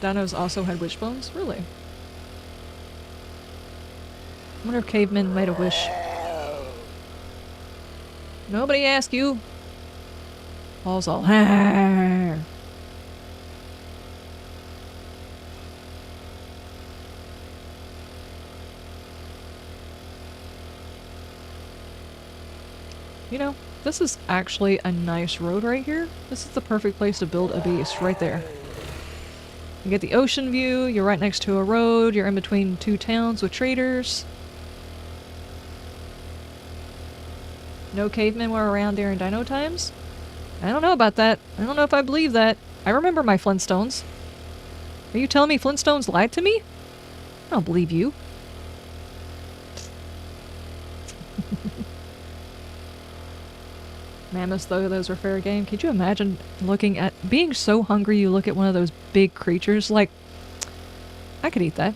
Dinos also had wishbones? Really? I wonder if cavemen made a wish. Nobody asked you. Paul's all "Arr." You know, this is actually a nice road right here. This is the perfect place to build a base, right there. You get the ocean view, you're right next to a road, you're in between two towns with traders. No cavemen were around during dino times? I don't know about that. I don't know if I believe that. I remember my Flintstones. Are you telling me Flintstones lied to me? I don't believe you. Mammoths, though, those were fair game. Could you imagine looking at... being so hungry you look at one of those big creatures? Like, I could eat that.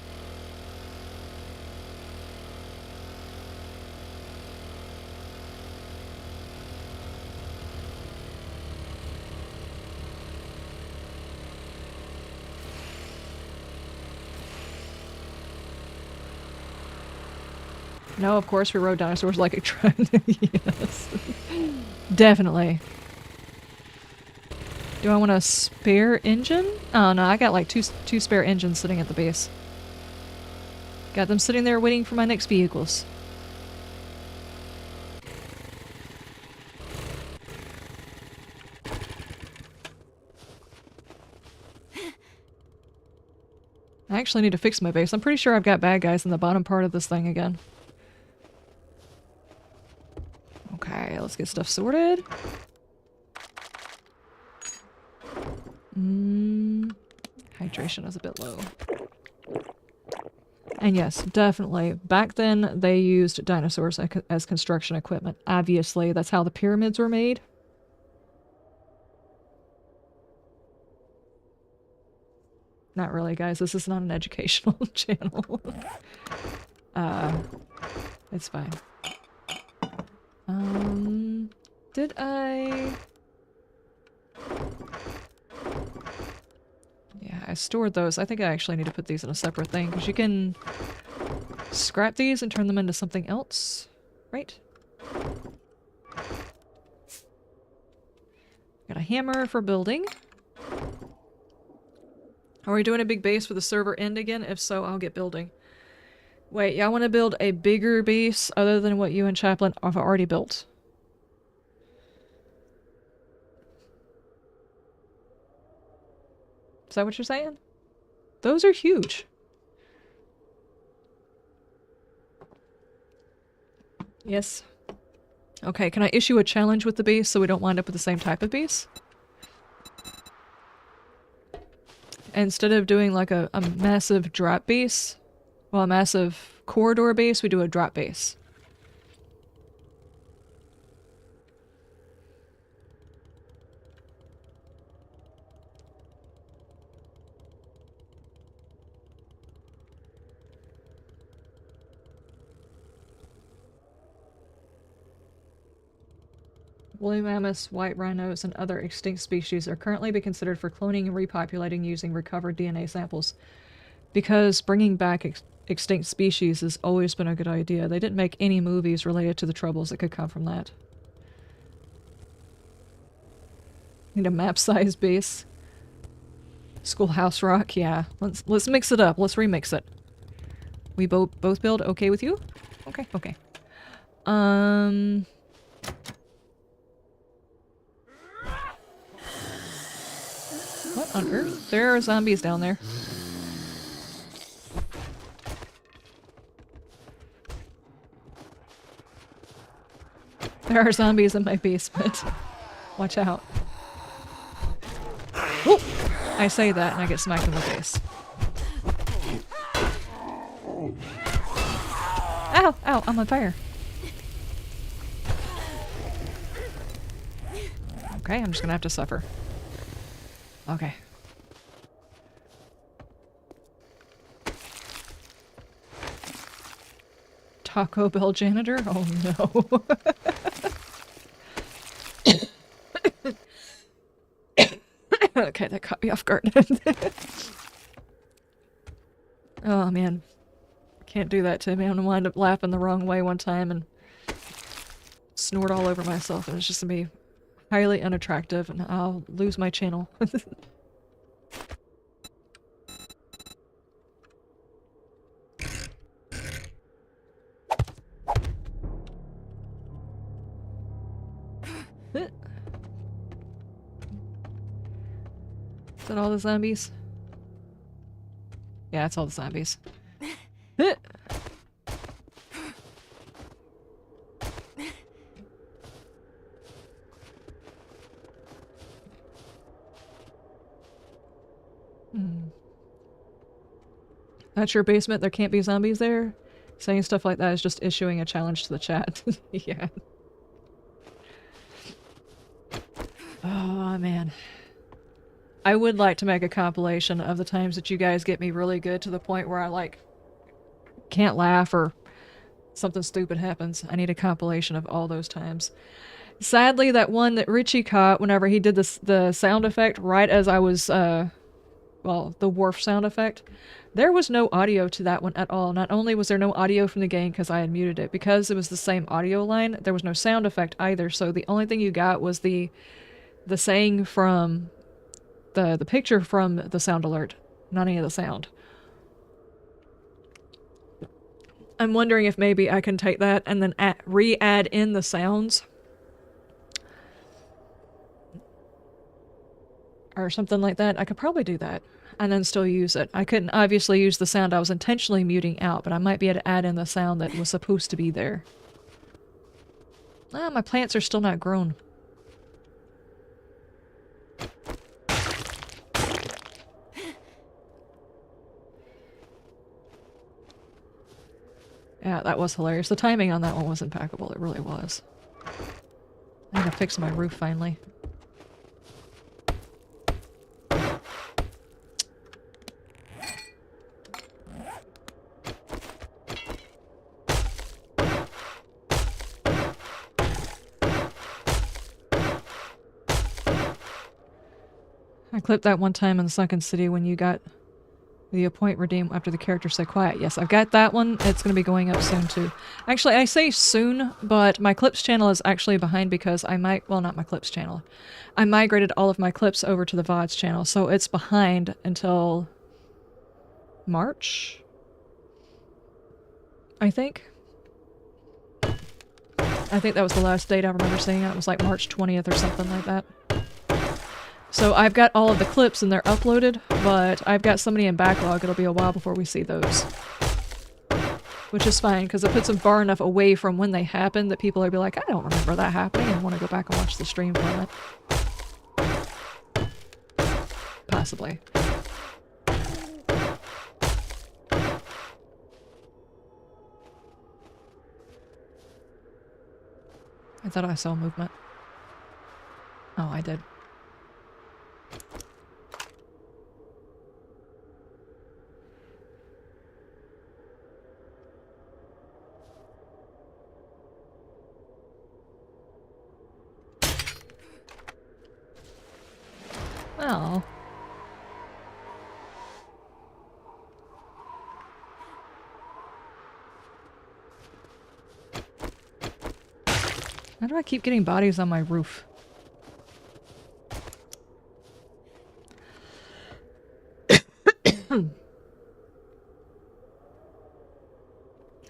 No, of course we rode dinosaurs like a truck. Yes. Definitely. Do I want a spare engine? Oh no, I got like two spare engines sitting at the base. Got them sitting there waiting for my next vehicles. I actually need to fix my base. I'm pretty sure I've got bad guys in the bottom part of this thing again. Okay, let's get stuff sorted. Hydration is a bit low. And yes, definitely. Back then, they used dinosaurs as construction equipment. Obviously, that's how the pyramids were made. Not really, guys. This is not an educational channel. It's fine. Did I... Yeah, I stored those. I think I actually need to put these in a separate thing, because you can scrap these and turn them into something else, right? a hammer for building. Are we doing a big base for the server end again? If so, I'll get building. Wait, y'all want to build a bigger base other than what you and Chaplain have already built? Is that what you're saying? Those are huge. Yes. Okay, can I issue a challenge with the base so we don't wind up with the same type of base? Instead of doing like a massive drop base, well, a massive corridor base, we do a drop base. Woolly mammoths, white rhinos, and other extinct species are currently being considered for cloning and repopulating using recovered DNA samples. Because bringing back extinct species has always been a good idea. They didn't make any movies related to the troubles that could come from that. Need a map-sized base. Schoolhouse Rock, yeah. Let's mix it up. Let's remix it. We both build okay with you? Okay, okay. What on earth? There are zombies down there. There are zombies in my basement. Watch out. Whoop! I say that and I get smacked in the face. Ow! Ow! I'm on fire. Okay, I'm just gonna have to suffer. Okay. Taco Bell janitor? Oh no. Okay, that caught me off guard. Oh man. Can't do that to me. I'm gonna wind up laughing the wrong way one time and snort all over myself, and it's just gonna be highly unattractive and I'll lose my channel. Is that all the zombies? Yeah, it's all the zombies. That's your basement? There can't be zombies there? Saying stuff like that is just issuing a challenge to the chat. Yeah. Oh, man. I would like to make a compilation of the times that you guys get me really good to the point where I, like, can't laugh or something stupid happens. I need a compilation of all those times. Sadly, that one that Richie caught whenever he did the sound effect right as I was, well, the wharf sound effect, there was no audio to that one at all. Not only was there no audio from the game because I had muted it, because it was the same audio line, there was no sound effect either, so the only thing you got was the saying from the picture from the sound alert, not any of the sound. I'm wondering if maybe I can take that and then re-add in the sounds. Or something like that. I could probably do that and then still use it. I couldn't obviously use the sound I was intentionally muting out, but I might be able to add in the sound that was supposed to be there. Ah, my plants are still not grown. Yeah, that was hilarious. The timing on that one was impeccable. It really was. I gotta fix my roof finally. I clipped that one time in the Sunken City when you got The appoint redeem after the characters say quiet. Yes, I've got that one. It's going to be going up soon too. Actually, I say soon, but my clips channel is actually behind because well, not my clips channel. I migrated all of my clips over to the VODs channel, so it's behind until March, I think. I think that was the last date I remember seeing it. It was like March 20th or something like that. So I've got all of the clips and they're uploaded, but I've got so many in backlog it'll be a while before we see those. Which is fine, because it puts them far enough away from when they happen that people will be like, I don't remember that happening, and want to go back and watch the stream from it. Possibly. I thought I saw movement. Oh, I did. Oh. How do I keep getting bodies on my roof?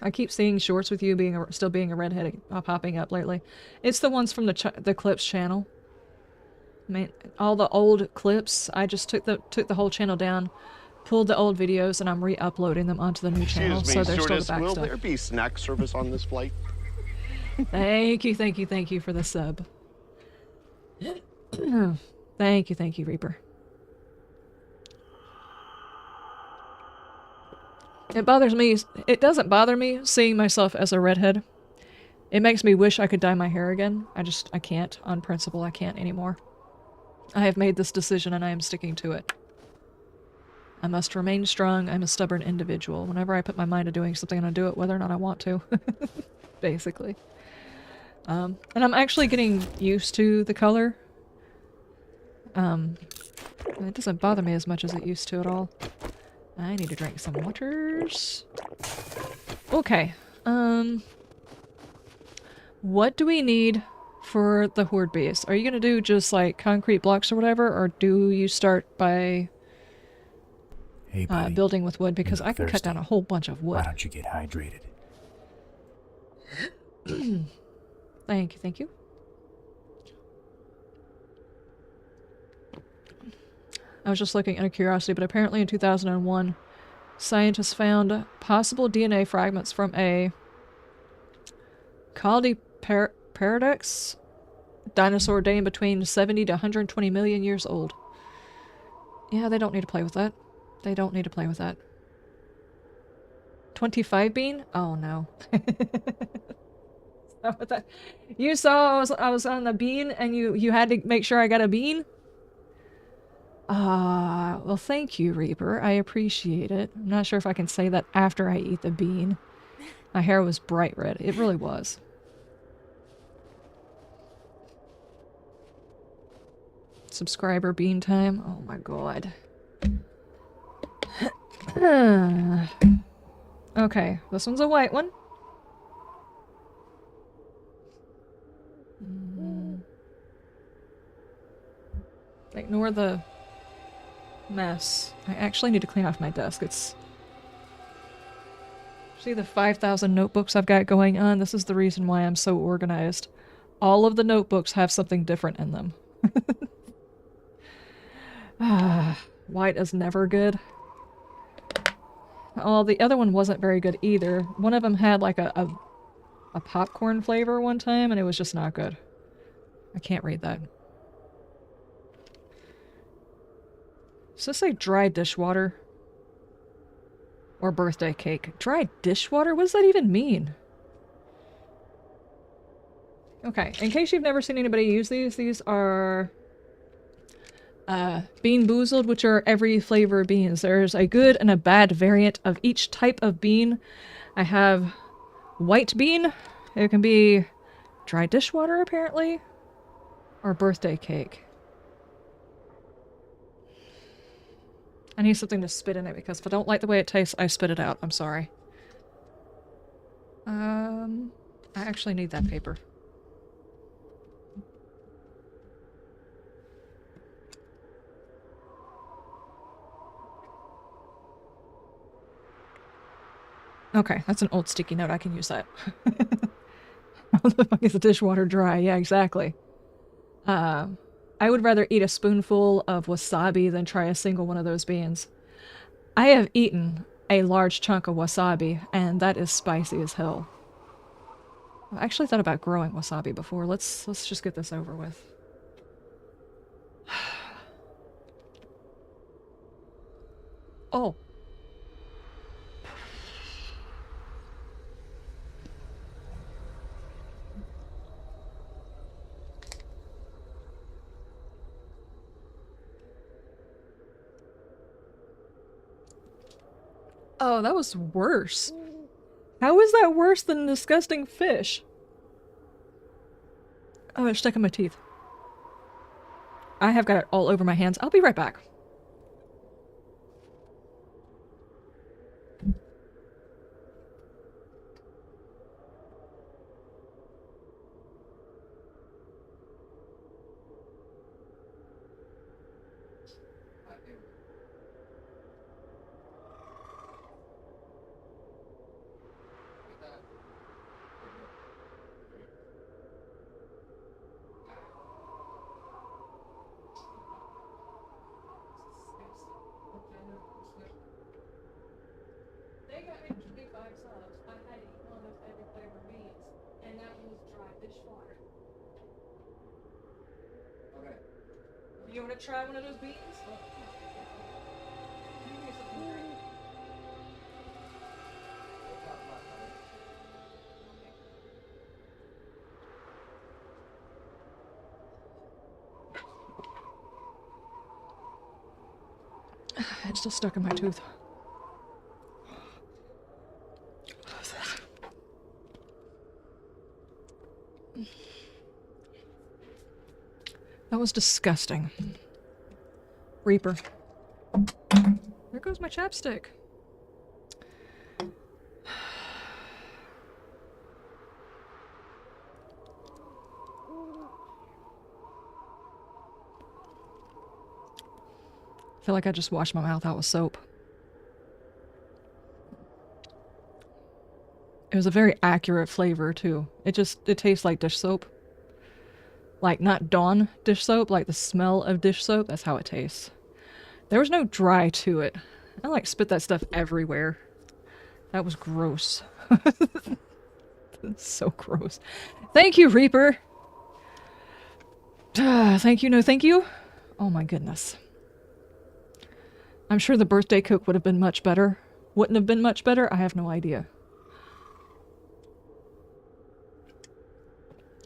I keep seeing shorts with you still being a redhead popping up lately. It's the ones from the clips channel. I mean, all the old clips. I just took the whole channel down, pulled the old videos, and I'm re-uploading them onto the new channel, so they're still the back will stuff. there be snack service on this flight? Thank you for the sub. Thank you, Reaper. It bothers me. It doesn't bother me seeing myself as a redhead. It makes me wish I could dye my hair again. I can't. On principle, I can't anymore. I have made this decision and I am sticking to it. I must remain strong. I'm a stubborn individual. Whenever I put my mind to doing something, I'm going to do it whether or not I want to. Basically. And I'm actually getting used to the color. It doesn't bother me as much as it used to at all. I need to drink some waters. Okay. What do we need for the horde base? Are you gonna do just like concrete blocks or whatever, or do you start by Hey, buddy. building with wood? Because You I look can cut thirsty. down a whole bunch of wood. Why don't you get hydrated? Thank you. I was just looking out of curiosity, but apparently in 2001, scientists found possible DNA fragments from a Paradox dinosaur dating between 70 to 120 million years old. Yeah, they don't need to play with that. They don't need to play with that. 25 bean? Oh no. You saw I was on the bean and you had to make sure I got a bean? Well thank you, Reaper. I appreciate it. I'm not sure if I can say that after I eat the bean. My hair was bright red. It really was. Subscriber bean time. Oh my god. Okay, this one's a white one. Ignore the mess. I actually need to clean off my desk. It's... See the 5,000 notebooks I've got going on? This is the reason why I'm so organized. All of the notebooks have something different in them. White is never good. Oh, the other one wasn't very good either. One of them had like a popcorn flavor one time and it was just not good. I can't read that. Does this say dry dishwater? Or birthday cake? Dry dishwater? What does that even mean? Okay, in case you've never seen anybody use these are Bean Boozled, which are every flavor of beans. There's a good and a bad variant of each type of bean. I have white bean. It can be dry dishwater, apparently. Or birthday cake. I need something to spit in it because if I don't like the way it tastes, I spit it out. I'm sorry. I actually need that paper. Okay, that's an old sticky note. I can use that. How the fuck is the dishwater dry? Yeah, exactly. I would rather eat a spoonful of wasabi than try a single one of those beans. I have eaten a large chunk of wasabi, and that is spicy as hell. I actually thought about growing wasabi before. Let's just get this over with. Oh. Oh, that was worse. How is that worse than disgusting fish? Oh, it's stuck in my teeth. I have got it all over my hands. I'll be right back. They got me 25 subs. I had to eat one of every flavor beans, and that one was dry dishwater. Okay. You want to try one of those beans? Give me something to drink. It's still stuck in my tooth. That was disgusting. Reaper. There goes my chapstick. I feel like I just washed my mouth out with soap. It was a very accurate flavor too. It tastes like dish soap. Like, not Dawn dish soap, like the smell of dish soap. That's how it tastes. There was no dry to it. I like spit that stuff everywhere. That was gross. That's so gross. Thank you, Reaper. Thank you, no thank you. Oh my goodness. I'm sure the birthday cook would have been much better. Wouldn't have been much better? I have no idea.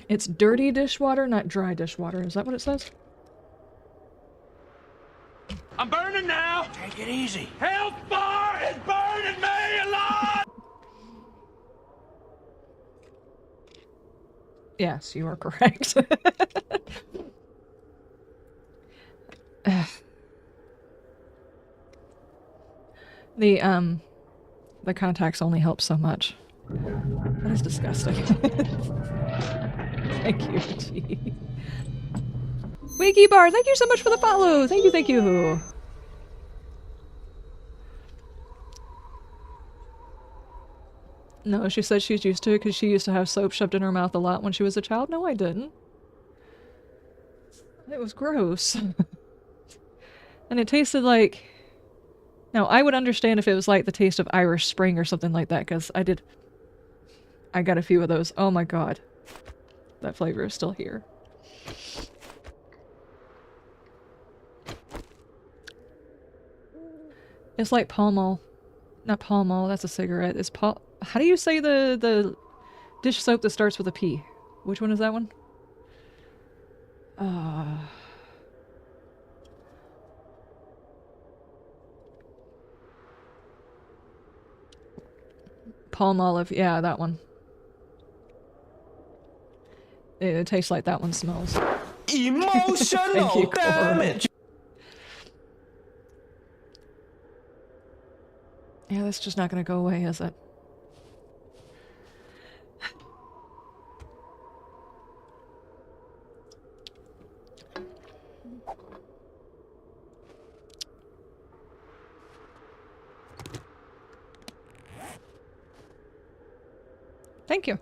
It's dirty dishwater, not dry dishwater. Is that what it says? I'm burning now! Take it easy. Hellfire is burning me alive! Yes, you are correct. The contacts only help so much. That is disgusting. Thank you, G. Wiki Bar, thank you so much for the follow! Thank you, thank you! No, she said she's used to it because she used to have soap shoved in her mouth a lot when she was a child. No, I didn't. It was gross. And it tasted like... Now, I would understand if it was like the taste of Irish Spring or something like that, because I got a few of those. Oh my god. That flavor is still here. It's like Pall Mall. Not Pall Mall, that's a cigarette. It's Paul... How do you say the dish soap that starts with a P? Which one is that one? Palm olive, yeah, that one. It tastes like that one smells. Emotional Thank you, damage. Yeah, that's just not gonna go away, is it? Thank you.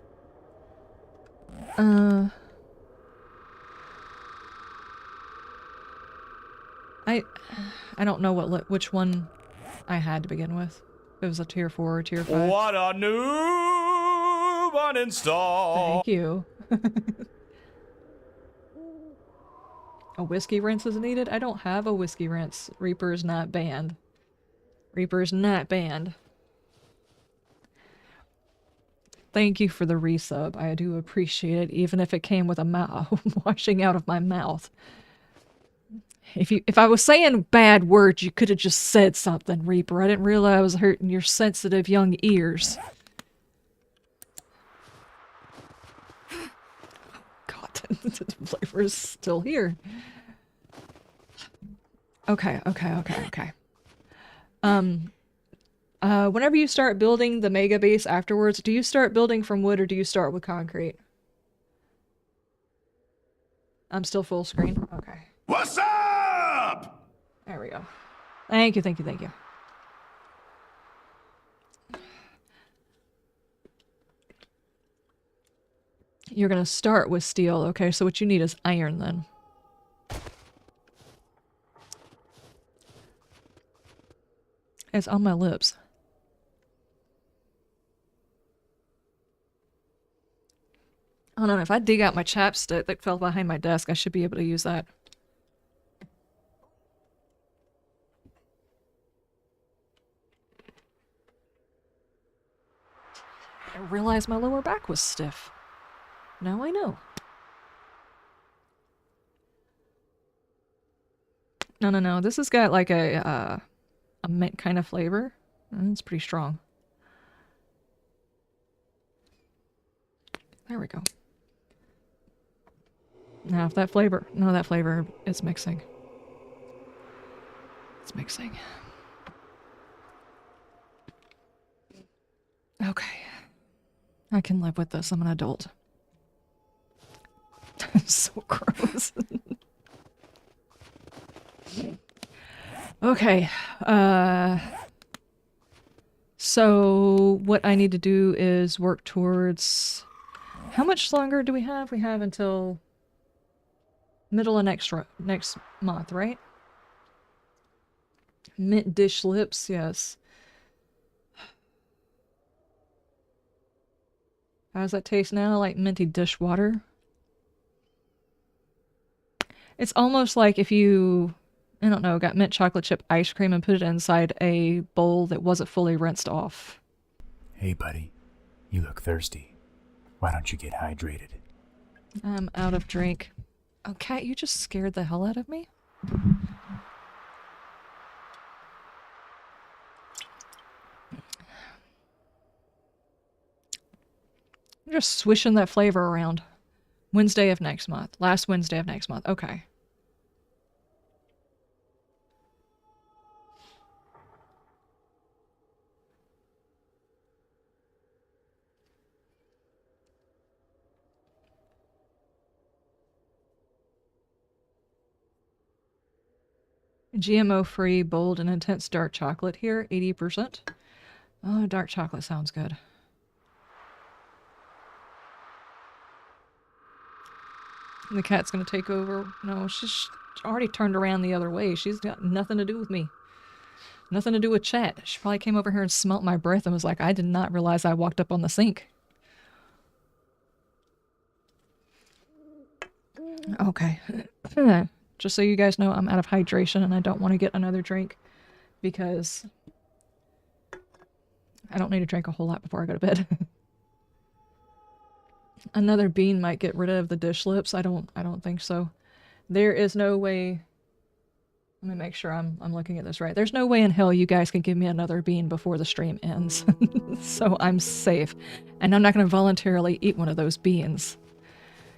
I don't know which one I had to begin with. If it was a tier 4 or tier 5. What a noob uninstall. Thank you. A whiskey rinse is needed? I don't have a whiskey rinse. Reaper's not banned. Reaper's not banned. Thank you for the resub. I do appreciate it, even if it came with a washing out of my mouth. If I was saying bad words, you could have just said something, Reaper. I didn't realize I was hurting your sensitive young ears. God, the flavor is still here. Okay. Whenever you start building the mega base afterwards, do you start building from wood or do you start with concrete? I'm still full screen? Okay. What's up? There we go. Thank you. You're gonna start with steel, okay? So what you need is iron then. It's on my lips. Hold on, if I dig out my chapstick that fell behind my desk, I should be able to use that. I realized my lower back was stiff. Now I know. No. This has got like a mint kind of flavor. It's pretty strong. There we go. Now if that flavor... No, that flavor is mixing. It's mixing. Okay. I can live with this. I'm an adult. So gross. Okay. So what I need to do is work towards... How much longer do we have? We have until middle of next month, right? Mint dish lips, yes. How does that taste now? Like minty dishwater? It's almost like if you, I don't know, got mint chocolate chip ice cream and put it inside a bowl that wasn't fully rinsed off. Hey, buddy. You look thirsty. Why don't you get hydrated? I'm out of drink. Oh, Cat, you just scared the hell out of me? I'm just swishing that flavor around. Wednesday of next month. Last Wednesday of next month. Okay. GMO-free, bold, and intense dark chocolate here. 80%. Oh, dark chocolate sounds good. The cat's gonna take over. No, she's already turned around the other way. She's got nothing to do with me. Nothing to do with chat. She probably came over here and smelt my breath and was like, I did not realize I walked up on the sink. Okay. Just so you guys know, I'm out of hydration and I don't want to get another drink because I don't need to drink a whole lot before I go to bed. Another bean might get rid of the dish lips. I don't think so. There is no way. Let me make sure I'm looking at this right. There's no way in hell you guys can give me another bean before the stream ends. So I'm safe. And I'm not going to voluntarily eat one of those beans.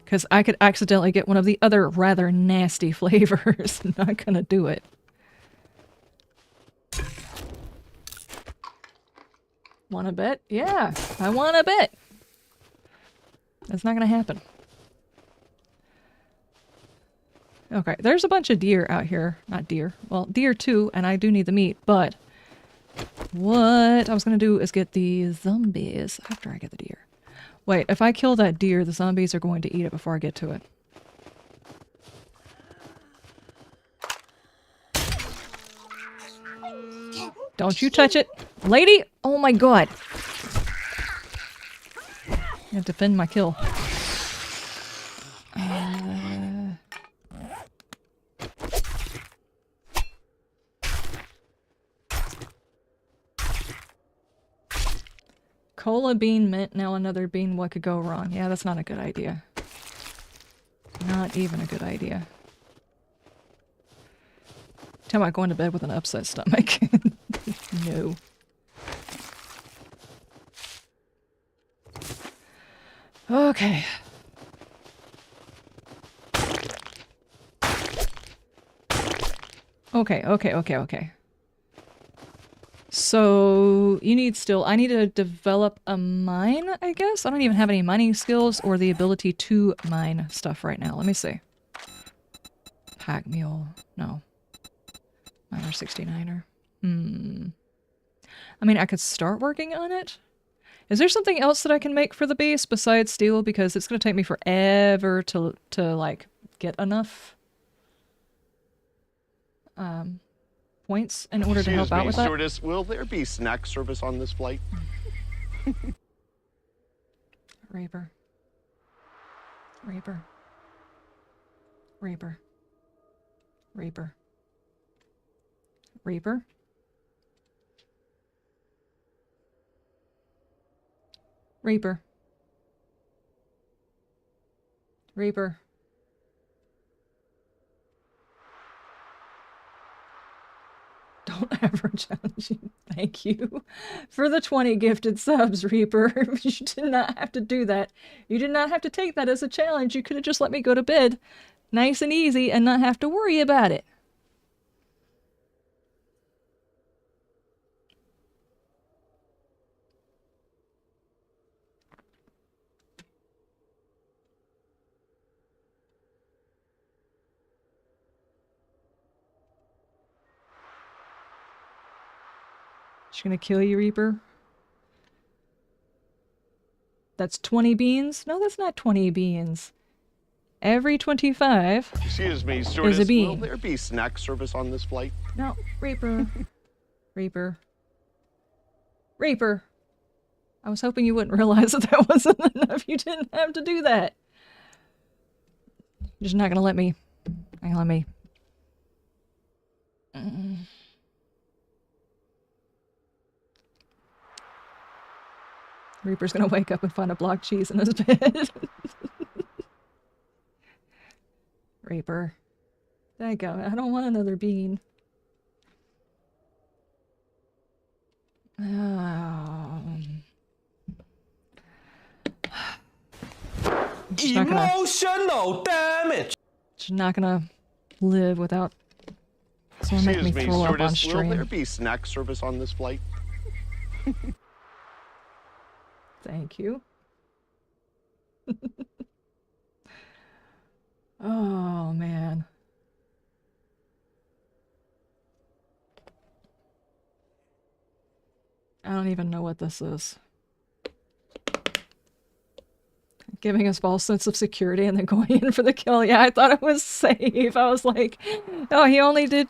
Because I could accidentally get one of the other rather nasty flavors. Not going to do it. Want to bet? Yeah, I want to bet. That's not going to happen. Okay, there's a bunch of deer out here. Not deer. Well, deer too, and I do need the meat, but what I was going to do is get the zombies after I get the deer. Wait, if I kill that deer, the zombies are going to eat it before I get to it. Don't you touch it. Lady! Oh my god! I have to defend my kill. Cola bean mint, now another bean, what could go wrong? Yeah, that's not a good idea. Not even a good idea. Tell me about going to bed with an upset stomach. No. Okay. Okay. So, you need still... I need to develop a mine, I guess? I don't even have any mining skills or the ability to mine stuff right now. Let me see. Pack mule. No. Miner 69er. I mean, I could start working on it. Is there something else that I can make for the base besides steel? Because it's going to take me forever to like, get enough points in order to help out with that. Stewardess, will there be snack service on this flight? Reaper. Reaper. Reaper. Reaper. Reaper. Reaper. Reaper. Don't ever challenge you. Thank you for the 20 gifted subs, Reaper. You did not have to do that. You did not have to take that as a challenge. You could have just let me go to bed nice and easy and not have to worry about it. She's gonna kill you, Reaper. That's 20 beans? No, that's not 20 beans. Every 25 Excuse me, is stewardess, a bean. will there be snack service on this flight? No, Reaper. Reaper. Reaper. I was hoping you wouldn't realize that that wasn't enough. You didn't have to do that. You're just not gonna let me. Not gonna let me. Reaper's gonna wake up and find a block cheese in his bed. Reaper. Dadgummit, I don't want another bean. Emotional damage. She's not gonna live without someone making me Excuse me, throw up on stewardess, will there stream. be snack service on this flight? Thank you. Oh, man. I don't even know what this is. Giving us false sense of security and then going in for the kill. Yeah, I thought it was safe. I was like, oh, he did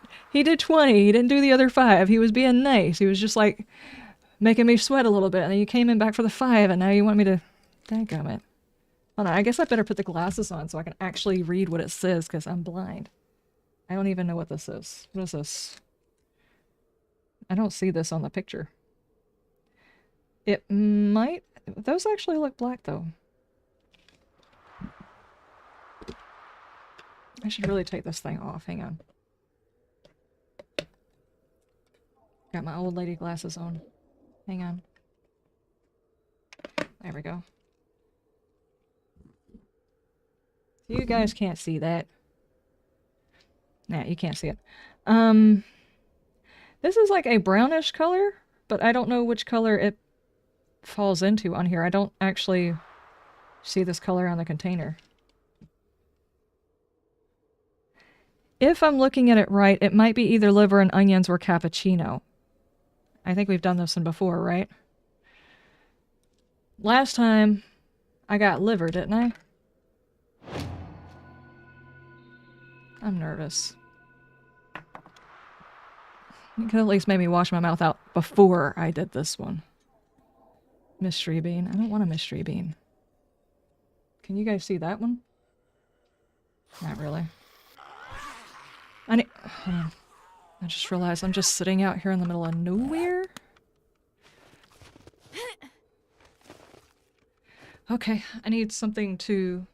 20. He didn't do the other 5. He was being nice. He was just like making me sweat a little bit. And then you came in back for the 5 and now you want me to... Dadgummit. Hold on, I guess I better put the glasses on so I can actually read what it says because I'm blind. I don't even know what this is. What is this? I don't see this on the picture. It might... Those actually look black though. I should really take this thing off. Hang on. Got my old lady glasses on. Hang on. There we go. You guys can't see that. Nah, you can't see it. This is like a brownish color, but I don't know which color it falls into on here. I don't actually see this color on the container. If I'm looking at it right, it might be either liver and onions or cappuccino. I think we've done this one before, right? Last time I got liver, didn't I? I'm nervous. You could at least make me wash my mouth out before I did this one. Mystery bean. I don't want a mystery bean. Can you guys see that one? Not really. I need... Hold on. I just realized I'm just sitting out here in the middle of nowhere. Okay, I need something to...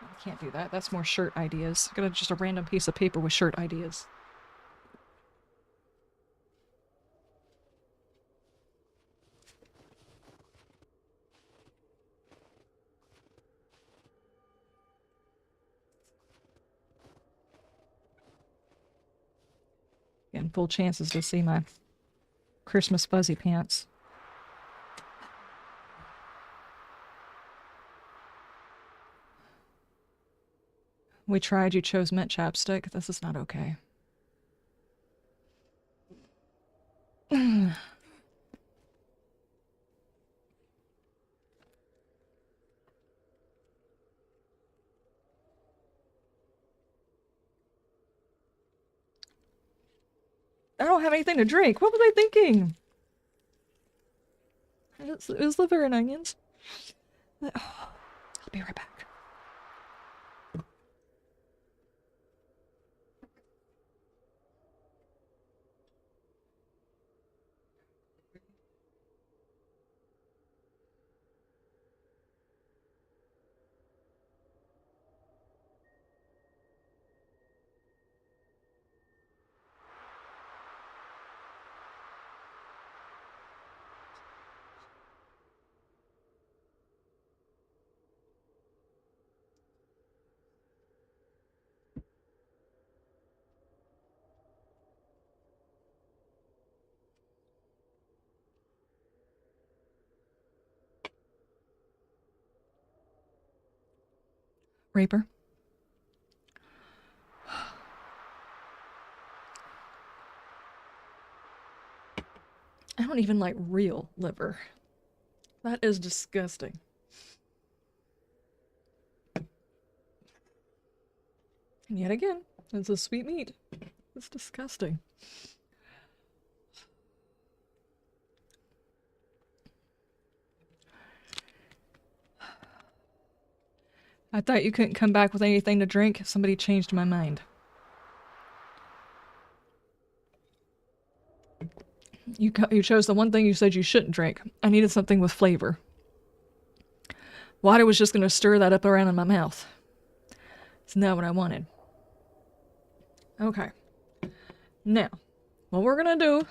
I can't do that. That's more shirt ideas. I got just a random piece of paper with shirt ideas. Getting full chances to see my Christmas fuzzy pants. We tried, you chose mint chapstick. This is not okay. I don't have anything to drink. What was I thinking? It was liver and onions. I'll be right back. Raper. I don't even like real liver. That is disgusting. And yet again, it's a sweet meat. It's disgusting. I thought you couldn't come back with anything to drink. Somebody changed my mind. You chose the one thing you said you shouldn't drink. I needed something with flavor. Water was just going to stir that up around in my mouth. It's not what I wanted. Okay. Now, what we're going to do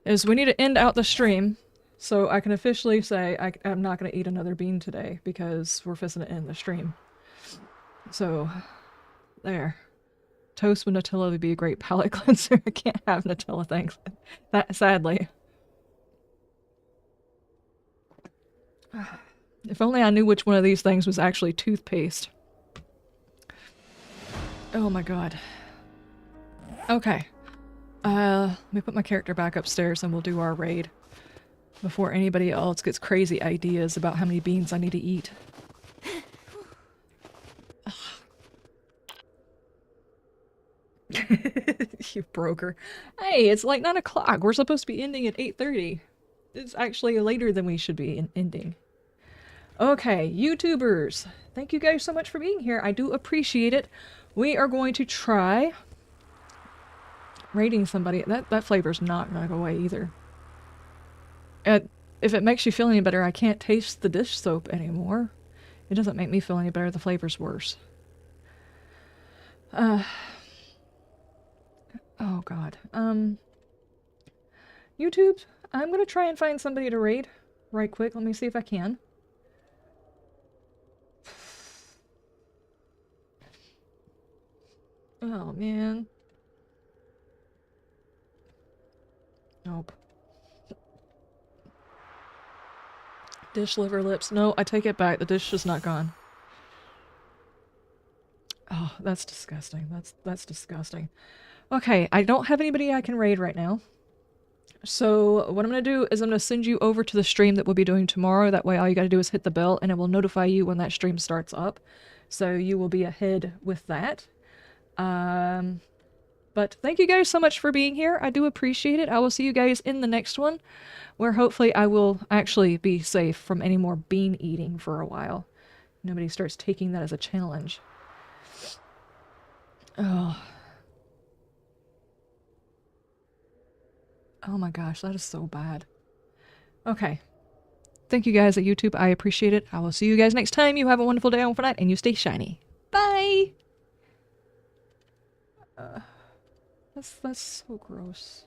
is we need to end out the stream so I can officially say I'm not going to eat another bean today because we're fixing to end the stream. So, there. Toast with Nutella would be a great palate cleanser. I can't have Nutella, thanks. That, sadly. If only I knew which one of these things was actually toothpaste. Oh my god. Okay. Let me put my character back upstairs and we'll do our raid before anybody else gets crazy ideas about how many beans I need to eat. You broker. Hey, it's like 9 o'clock. We're supposed to be ending at 8:30. It's actually later than we should be ending. Okay, YouTubers. Thank you guys so much for being here. I do appreciate it. We are going to try rating somebody. That flavor's not gonna go away either. If it makes you feel any better, I can't taste the dish soap anymore. It doesn't make me feel any better. The flavor's worse. Oh god. YouTube, I'm gonna try and find somebody to raid right quick. Let me see if I can. Oh man. Nope. Dish liver lips. No, I take it back. The dish is not gone. Oh, that's disgusting. That's disgusting. Okay, I don't have anybody I can raid right now. So what I'm going to do is I'm going to send you over to the stream that we'll be doing tomorrow. That way all you got to do is hit the bell and it will notify you when that stream starts up. So you will be ahead with that. But thank you guys so much for being here. I do appreciate it. I will see you guys in the next one, where hopefully I will actually be safe from any more bean eating for a while. Nobody starts taking that as a challenge. Oh. Oh my gosh, that is so bad. Okay. Thank you guys at YouTube. I appreciate it. I will see you guys next time. You have a wonderful day, wonderful night, and you stay shiny. Bye! That's so gross.